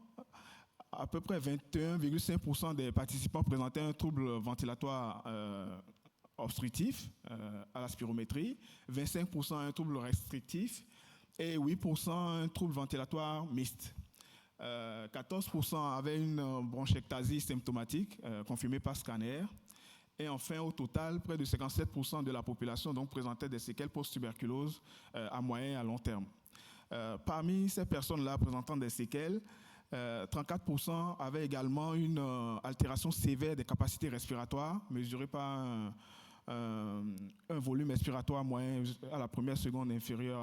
à peu près 21,5% des participants présentaient un trouble ventilatoire obstructif à la spirométrie, 25% un trouble restrictif et 8% un trouble ventilatoire mixte. 14% avaient une bronchectasie symptomatique confirmée par scanner. Et enfin, au total, près de 57% de la population donc, présentait des séquelles post-tuberculose à moyen et à long terme. Parmi ces personnes-là présentant des séquelles, 34% avaient également une altération sévère des capacités respiratoires, mesurée par un volume expiratoire moyen à la première seconde inférieur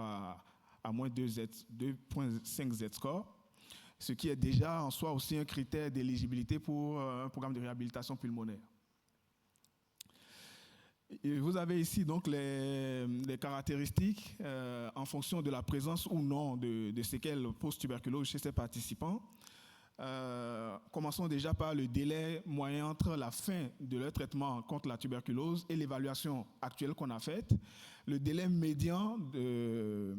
à moins 2,5 Z-score, ce qui est déjà en soi aussi un critère d'éligibilité pour un programme de réhabilitation pulmonaire. Et vous avez ici donc les caractéristiques en fonction de la présence ou non de séquelles post-tuberculose chez ces participants. Commençons déjà par le délai moyen entre la fin de leur traitement contre la tuberculose et l'évaluation actuelle qu'on a faite. Le délai médian dans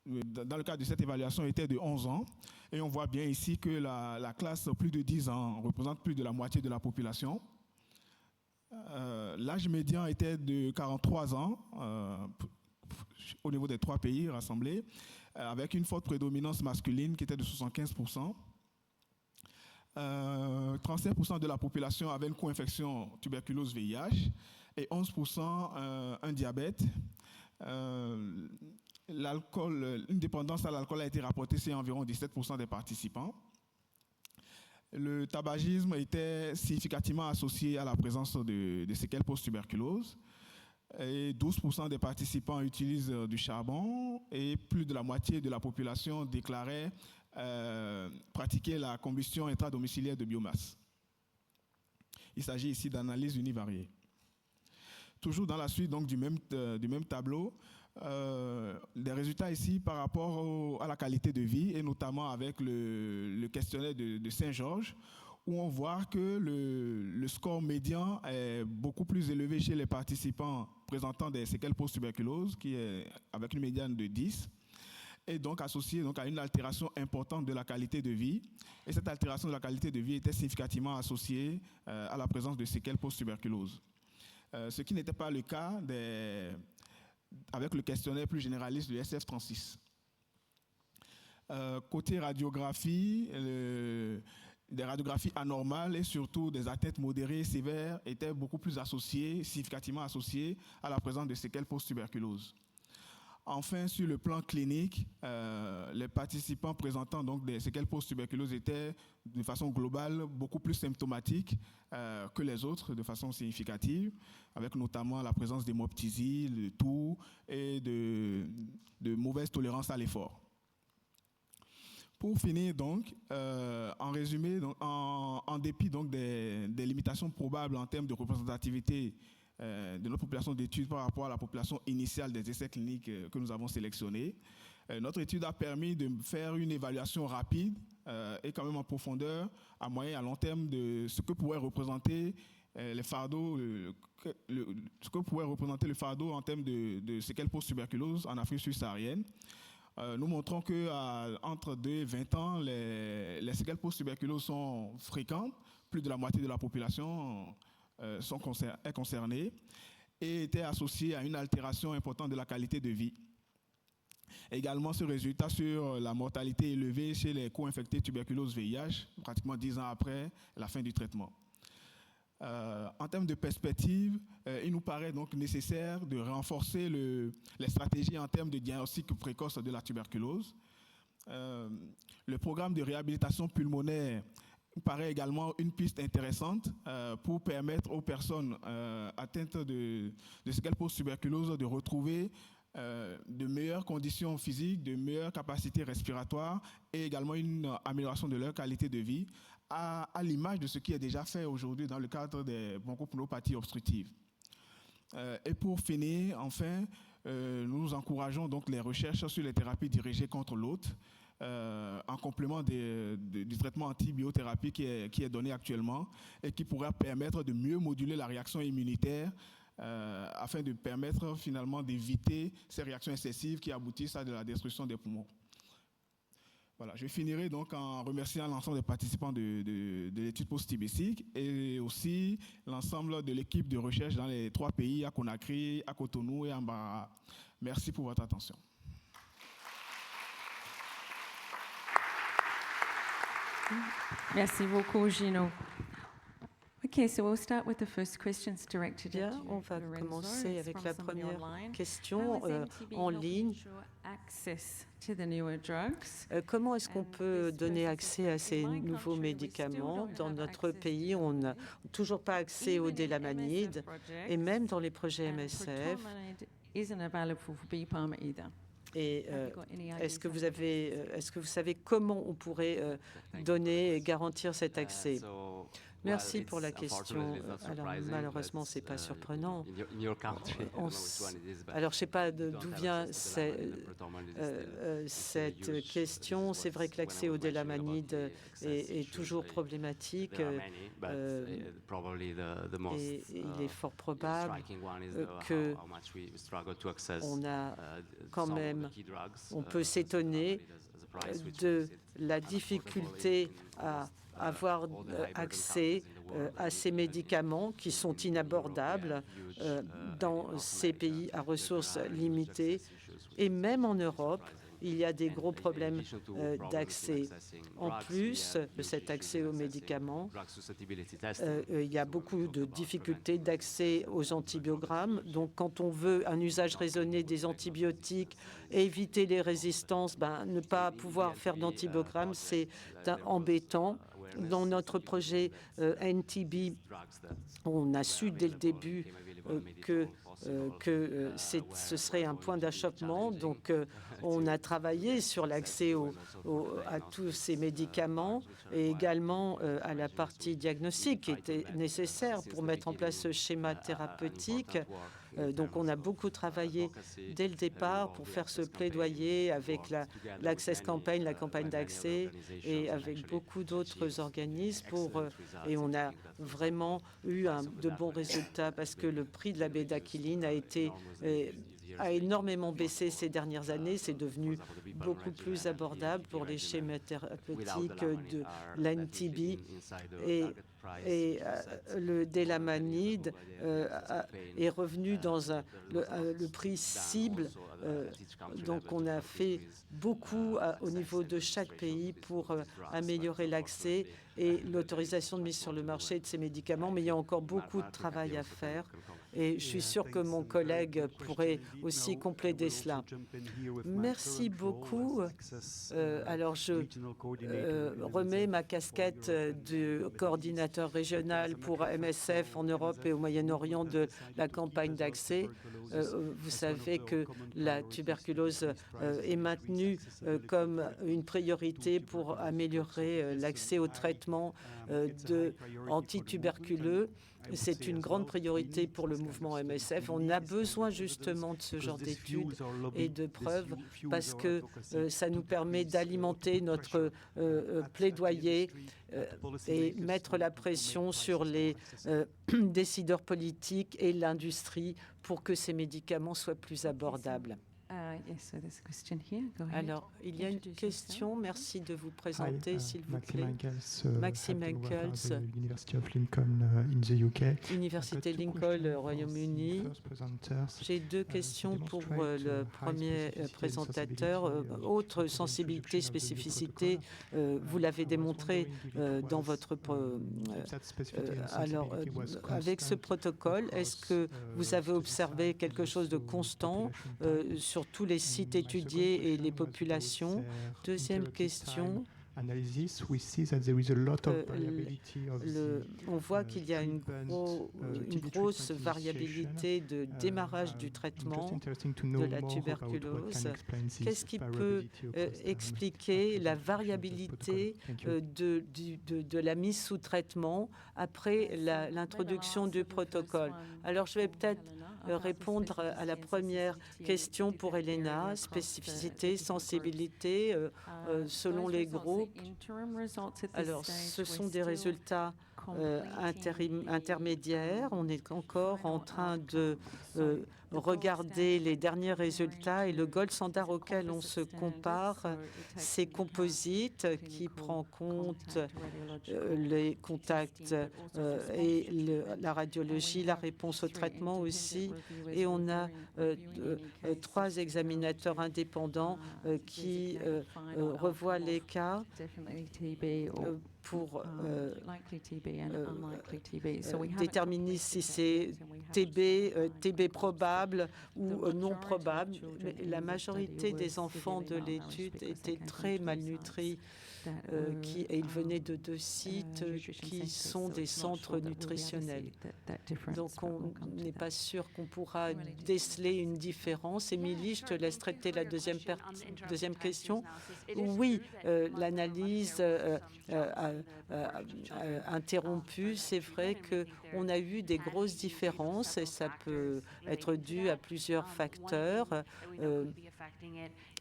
le cadre de cette évaluation était de 11 ans. Et on voit bien ici que la classe plus de 10 ans représente plus de la moitié de la population. L'âge médian était de 43 ans au niveau des 3 pays rassemblés, avec une forte prédominance masculine qui était de 75%. 35% de la population avait une co-infection tuberculose-VIH et 11% un diabète. Une dépendance à l'alcool a été rapportée chez environ 17% des participants. Le tabagisme était significativement associé à la présence de séquelles post-tuberculose. Et 12% des participants utilisent du charbon et plus de la moitié de la population déclarait pratiquer la combustion intradomiciliaire de biomasse. Il s'agit ici d'analyses univariées. Toujours dans la suite donc, du même tableau, des résultats ici par rapport à la qualité de vie et notamment avec le questionnaire de Saint-Georges où on voit que le score médian est beaucoup plus élevé chez les participants présentant des séquelles post-tuberculose, qui est avec une médiane de 10, et donc associé donc, à une altération importante de la qualité de vie. Et cette altération de la qualité de vie était significativement associée à la présence de séquelles post-tuberculose. Ce qui n'était pas le cas avec le questionnaire plus généraliste du SF36. Côté radiographie, des radiographies anormales et surtout des atteintes modérées et sévères étaient beaucoup plus associées, significativement associées à la présence de séquelles post-tuberculose. Enfin, sur le plan clinique, les participants présentant donc des séquelles post-tuberculose étaient de façon globale beaucoup plus symptomatiques que les autres de façon significative, avec notamment la présence d'hémoptysie, de toux et de mauvaise tolérance à l'effort. Pour finir donc, en résumé, donc, en dépit donc des limitations probables en termes de représentativité de notre population d'études par rapport à la population initiale des essais cliniques que nous avons sélectionnés, notre étude a permis de faire une évaluation rapide et quand même en profondeur, à moyen et à long terme, de ce que pourrait représenter les fardeaux, ce que pourrait représenter le fardeau en termes de séquelles post-tuberculose en Afrique subsaharienne. Nous montrons qu'entre 2 et 20 ans, les séquelles post-tuberculose sont fréquentes, plus de la moitié de la population est concernée et était associée à une altération importante de la qualité de vie. Également, ce résultat sur la mortalité élevée chez les co-infectés tuberculose VIH, pratiquement 10 ans après la fin du traitement. En termes de perspective, il nous paraît donc nécessaire de renforcer les stratégies en termes de diagnostic précoce de la tuberculose. Le programme de réhabilitation pulmonaire paraît également une piste intéressante pour permettre aux personnes atteintes de séquelles post-tuberculose de retrouver de meilleures conditions physiques, de meilleures capacités respiratoires et également une amélioration de leur qualité de vie à l'image de ce qui est déjà fait aujourd'hui dans le cadre des bronchopneumopathies obstructives. Et pour finir, enfin, nous encourageons donc les recherches sur les thérapies dirigées contre l'hôte en complément du traitement antibiothérapie qui est donné actuellement et qui pourra permettre de mieux moduler la réaction immunitaire afin de permettre finalement d'éviter ces réactions excessives qui aboutissent à de la destruction des poumons. Voilà, je finirai donc en remerciant l'ensemble des participants de l'étude post-tibécique et aussi l'ensemble de l'équipe de recherche dans les 3 pays, à Conakry, à Cotonou et à Mbara. Merci pour votre attention. Merci beaucoup, Gino. Okay, so we'll start with the first questions directed at you. On va commencer avec la première question en ligne. Comment est-ce qu'on peut donner accès à ces nouveaux médicaments? Dans notre pays, on n'a toujours pas accès au délamanide et même dans les projets MSF. Et est-ce que vous savez comment on pourrait donner et garantir cet accès? Merci pour la question. Alors, malheureusement, ce n'est pas surprenant. Alors, je ne sais pas d'où vient cette question. C'est vrai que l'accès au délamanide est toujours problématique. Et il est fort probable qu'on a quand même, on peut s'étonner de la difficulté à avoir accès à ces médicaments qui sont inabordables dans ces pays à ressources limitées. Et même en Europe, il y a des gros problèmes d'accès. En plus de cet accès aux médicaments, il y a beaucoup de difficultés d'accès aux antibiogrammes. Donc, quand on veut un usage raisonné des antibiotiques, éviter les résistances, ne pas pouvoir faire d'antibiogrammes, c'est embêtant. Dans notre projet NTB, on a su dès le début que que ce serait un point d'achoppement. Donc, on a travaillé sur l'accès à tous ces médicaments et également à la partie diagnostique qui était nécessaire pour mettre en place ce schéma thérapeutique. Donc, on a beaucoup travaillé dès le départ pour faire ce plaidoyer avec l'Access Campaign, la campagne d'accès, et avec beaucoup d'autres organismes. Et on a vraiment eu de bons résultats parce que le prix de la bédaquiline a énormément baissé ces dernières années. C'est devenu beaucoup plus abordable pour les schémas thérapeutiques de l'NTB. Et le délamanide est revenu dans le prix cible. Donc, on a fait beaucoup au niveau de chaque pays pour améliorer l'accès et l'autorisation de mise sur le marché de ces médicaments. Mais il y a encore beaucoup de travail à faire. Et je suis sûre que mon collègue pourrait aussi compléter cela. Merci beaucoup. Alors, je remets ma casquette de coordinateur régional pour MSF en Europe et au Moyen-Orient de la campagne d'accès. Vous savez que la tuberculose est maintenue comme une priorité pour améliorer l'accès au traitement antituberculeux. C'est une grande priorité pour le mouvement MSF. On a besoin justement de ce genre d'études et de preuves parce que ça nous permet d'alimenter notre plaidoyer et mettre la pression sur les décideurs politiques et l'industrie pour que ces médicaments soient plus abordables. Alors, il y a une question. Merci de vous présenter, s'il vous plaît. Maxime Engels, Université Lincoln, Royaume-Uni. J'ai deux questions pour le premier présentateur. Autre sensibilité, spécificité, vous l'avez démontré dans votre... Alors, avec ce protocole, est-ce que vous avez observé quelque chose de constant sur tous les sites étudiés et les populations? Deuxième question. On voit qu'il y a une grosse variabilité de démarrage du traitement de la tuberculose. Qu'est-ce qui peut expliquer la variabilité de la mise sous traitement après l'introduction du protocole? Alors, je vais peut-être répondre à la première question pour Elena, spécificité, sensibilité selon les groupes. Alors, ce sont des résultats intermédiaires. On est encore en train de regarder les derniers résultats et le gold standard auquel on se compare, c'est Composite qui prend compte les contacts et la radiologie, la réponse au traitement aussi. Et on a 3 examinateurs indépendants qui revoient les cas pour déterminer si c'est TB probable ou non probable. Mais la majorité des enfants de l'étude étaient très malnutris et ils venaient de 2 sites qui sont des centres nutritionnels. Donc, on n'est pas sûr qu'on pourra déceler une différence. Émilie, je te laisse traiter la deuxième question. Oui, l'analyse interrompue, c'est vrai qu'on a eu des grosses différences et ça peut être dû à plusieurs facteurs.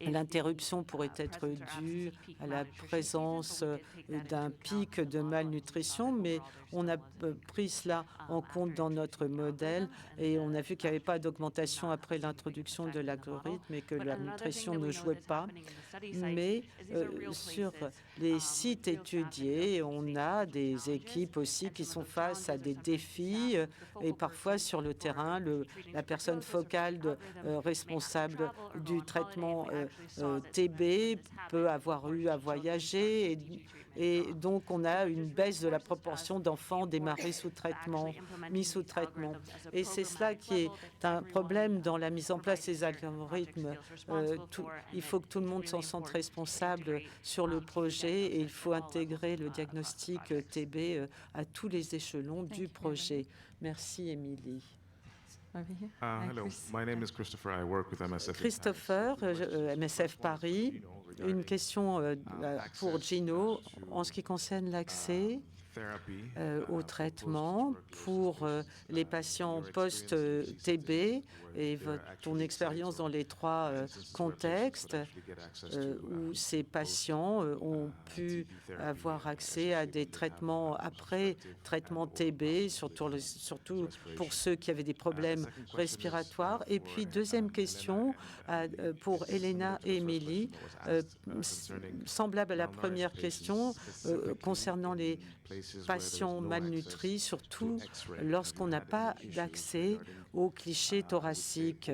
L'interruption pourrait être due à la présence d'un pic de malnutrition, mais on a pris cela en compte dans notre modèle et on a vu qu'il n'y avait pas d'augmentation après l'introduction de l'algorithme et que la nutrition ne jouait pas. Mais sur les sites étudiés, on a des équipes aussi qui sont face à des défis et parfois sur le terrain, la personne focale responsable du traitement TB peut avoir eu à voyager et donc on a une baisse de la proportion d'enfants démarrés sous traitement, mis sous traitement. Et c'est cela qui est un problème dans la mise en place des algorithmes. Il faut que tout le monde s'en sente responsable sur le projet et il faut intégrer le diagnostic TB à tous les échelons du projet. Merci, Émilie. Hello, my name is Christopher. I work with MSF. Christopher, MSF Paris. Une question pour Gino en ce qui concerne l'accès au traitement pour les patients post-TB et ton expérience dans les trois contextes où ces patients ont pu avoir accès à des traitements après traitement TB, surtout pour ceux qui avaient des problèmes respiratoires. Et puis, deuxième question pour Elena et Émilie, semblable à la première question concernant les patients malnutris, surtout lorsqu'on n'a pas d'accès aux clichés thoraciques.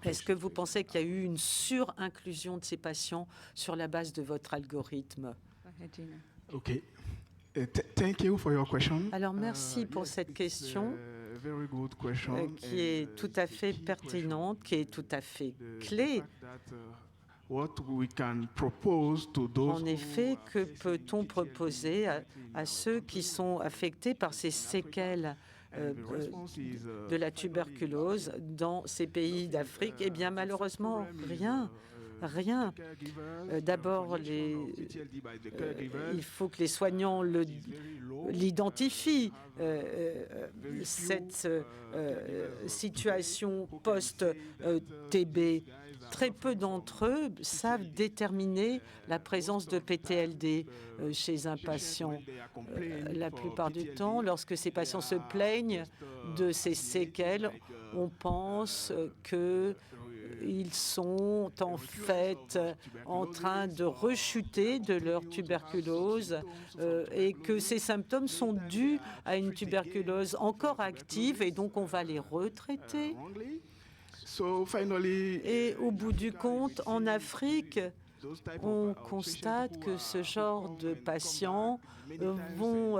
Est-ce que vous pensez qu'il y a eu une surinclusion de ces patients sur la base de votre algorithme? OK. Thank you for your question. Alors, merci pour cette question qui est tout à fait pertinente, qui est tout à fait clé. En effet, que peut-on proposer à ceux qui sont affectés par ces séquelles de la tuberculose dans ces pays d'Afrique? Eh bien, malheureusement, rien. D'abord, il faut que les soignants l'identifient, cette situation post-TB. Très peu d'entre eux savent déterminer la présence de PTLD chez un patient. La plupart du temps, lorsque ces patients se plaignent de ces séquelles, on pense qu'ils sont en fait en train de rechuter de leur tuberculose et que ces symptômes sont dus à une tuberculose encore active et donc on va les retraiter. Et au bout du compte, en Afrique, on constate que ce genre de patients vont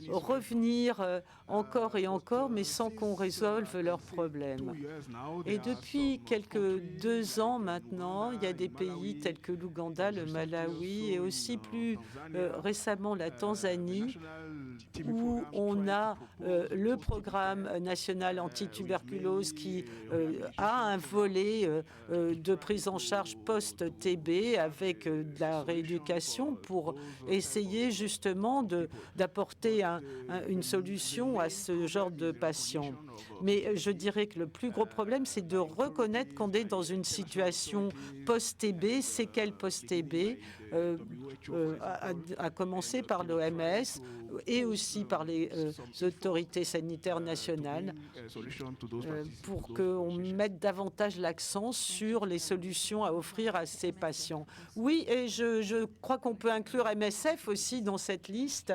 revenir encore et encore, mais sans qu'on résolve leurs problèmes. Et depuis quelques 2 ans maintenant, il y a des pays tels que l'Ouganda, le Malawi et aussi plus récemment la Tanzanie, où on a le programme national anti-tuberculose qui a un volet de prise en charge post-TB avec de la rééducation pour essayer justement d'apporter une solution à ce genre de patients. Mais je dirais que le plus gros problème, c'est de reconnaître qu'on est dans une situation post-TB, séquelles post-TB, à commencer par l'OMS et aussi par les autorités sanitaires nationales pour qu'on mette davantage l'accent sur les solutions à offrir à ces patients. Oui, et je crois qu'on peut inclure MSF aussi dans cette liste.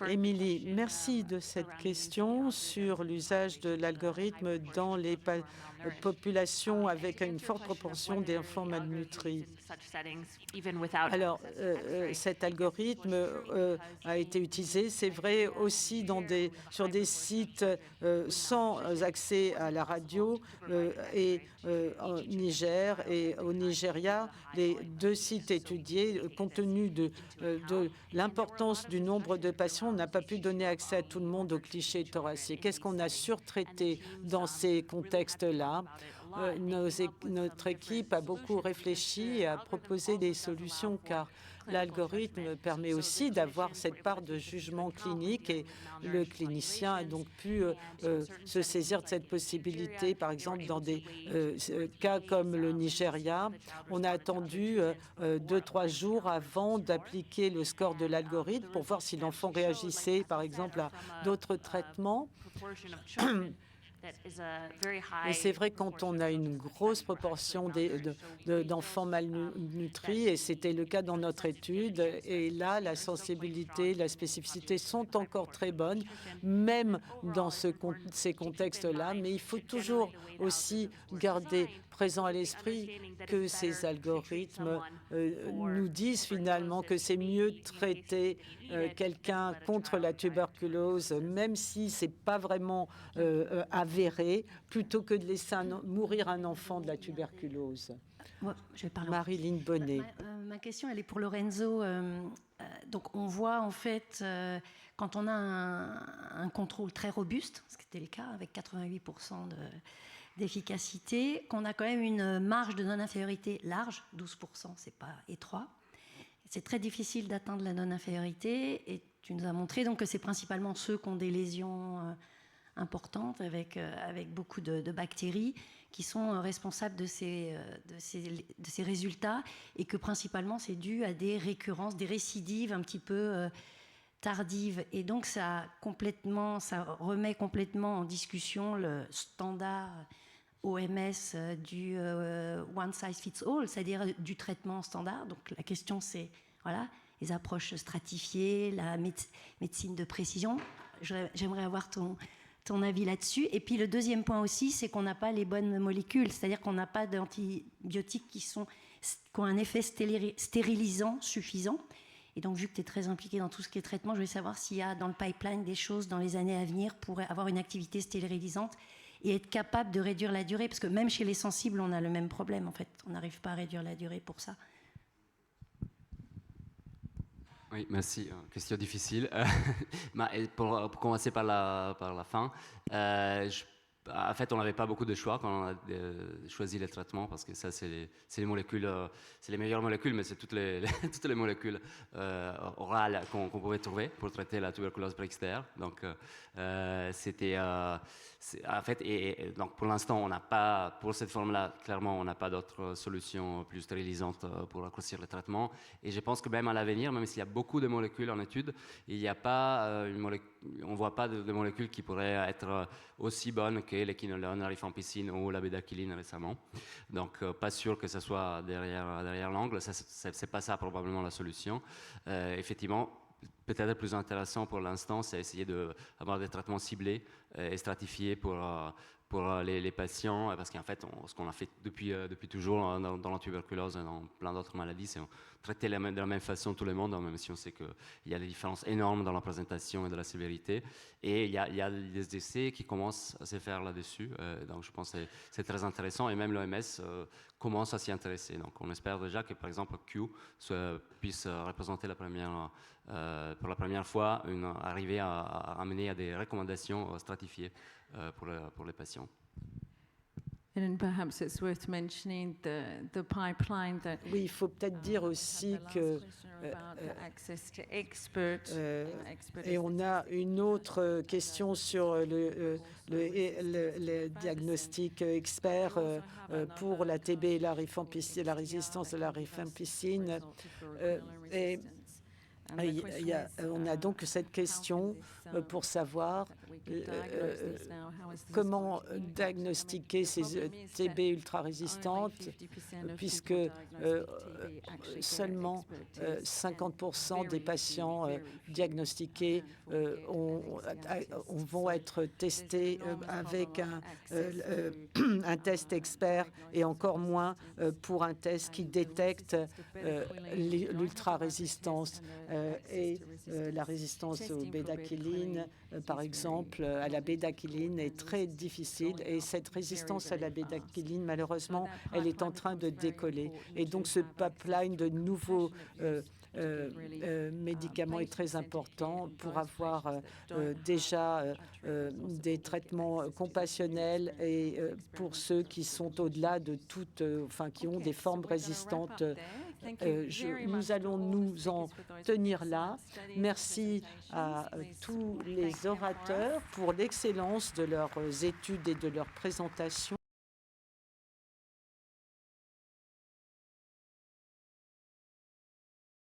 Émilie, merci de cette question sur l'usage de l'algorithme dans les populations avec une forte proportion d'enfants malnutris. Alors, cet algorithme a été utilisé, c'est vrai, aussi sur des sites sans accès à la radio et au Niger et au Nigeria, les 2 sites étudiés, compte tenu de l'importance du nombre de patients, on n'a pas pu donner accès à tout le monde aux clichés thoraciques. Qu'est-ce qu'on a surtraité dans ces contextes-là? Notre équipe a beaucoup réfléchi et a proposé des solutions car l'algorithme permet aussi d'avoir cette part de jugement clinique et le clinicien a donc pu se saisir de cette possibilité. Par exemple, dans des cas comme le Nigeria, on a attendu 2-3 jours avant d'appliquer le score de l'algorithme pour voir si l'enfant réagissait, par exemple, à d'autres traitements. Et c'est vrai quand on a une grosse proportion d'enfants malnutris, et c'était le cas dans notre étude, et là, la sensibilité, la spécificité sont encore très bonnes, même dans ces contextes-là, mais il faut toujours aussi garder présent à l'esprit que ces algorithmes nous disent finalement que c'est mieux traiter quelqu'un contre la tuberculose, même si ce n'est pas vraiment avéré, plutôt que de laisser mourir un enfant de la tuberculose. Je vais parler. Marilyn Bonnet. Ma question, elle est pour Lorenzo. Donc, on voit en fait, quand on a un contrôle très robuste, ce qui était le cas avec 88% d'efficacité, qu'on a quand même une marge de non-infériorité large, 12%, c'est pas étroit. C'est très difficile d'atteindre la non-infériorité, et tu nous as montré donc que c'est principalement ceux qui ont des lésions importantes avec beaucoup de bactéries qui sont responsables de ces résultats, et que principalement c'est dû à des récurrences, des récidives un petit peu tardives. Et donc ça remet complètement en discussion le standard OMS du one size fits all, c'est-à-dire du traitement standard. Donc la question c'est, voilà, les approches stratifiées, la médecine de précision. J'aimerais avoir ton avis là-dessus. Et puis le deuxième point aussi, c'est qu'on n'a pas les bonnes molécules, c'est-à-dire qu'on n'a pas d'antibiotiques qui ont un effet stérilisant suffisant. Et donc, vu que tu es très impliqué dans tout ce qui est traitement, je voulais savoir s'il y a dans le pipeline des choses dans les années à venir pour avoir une activité stérilisante et être capable de réduire la durée, parce que même chez les sensibles, on a le même problème, en fait. On n'arrive pas à réduire la durée pour ça. Oui, merci. Question difficile. Pour commencer par la fin, en fait, on n'avait pas beaucoup de choix quand on a choisi les traitements, parce que ça, c'est les molécules, c'est les meilleures molécules, mais c'est toutes les molécules orales qu'on pouvait trouver pour traiter la tuberculose préexterne. Donc, en fait, et donc pour l'instant, on n'a pas, pour cette forme-là, clairement, on n'a pas d'autres solutions plus stérilisantes pour raccourcir le traitement. Et je pense que même à l'avenir, même s'il y a beaucoup de molécules en étude, il n'y a pas on ne voit pas de molécules qui pourraient être aussi bonnes que l'équinolone, la rifampicine ou la bédaquiline récemment. Donc, pas sûr que ce soit derrière l'angle. C'est pas ça probablement la solution. Effectivement, peut-être le plus intéressant pour l'instant, c'est essayer d'avoir des traitements ciblés et stratifiés pour les patients, parce qu'en fait, ce qu'on a fait depuis toujours dans la tuberculose et dans plein d'autres maladies, c'est traiter de la même façon tout le monde, même si on sait qu'il y a des différences énormes dans la présentation et de la sévérité. Et il y a des essais qui commencent à se faire là-dessus. Donc, je pense que c'est très intéressant. Et même l'OMS commence à s'y intéresser. Donc, on espère déjà que, par exemple, Q puisse représenter pour la première fois, arriver à amener à des recommandations stratifiées pour les patients. And perhaps it's worth mentioning the pipeline that oui, il faut peut-être dire aussi que et on a une autre question sur le diagnostic expert pour la TB et la rifampicine, la résistance à la rifampicine. Et on a donc cette question pour savoir comment diagnostiquer ces TB ultra-résistantes, puisque seulement 50% des patients diagnostiqués vont être testés avec un test expert, et encore moins pour un test qui détecte l'ultra-résistance et la résistance aux bédaquiline, par exemple, à la bédaquiline est très difficile, et cette résistance à la bédaquiline, malheureusement, elle est en train de décoller. Et donc ce pipeline de nouveaux médicaments est très important pour avoir déjà des traitements compassionnels, et pour ceux qui sont au-delà de qui ont des formes résistantes. Nous allons nous en tenir là. Merci à tous les orateurs pour l'excellence de leurs études et de leurs présentations.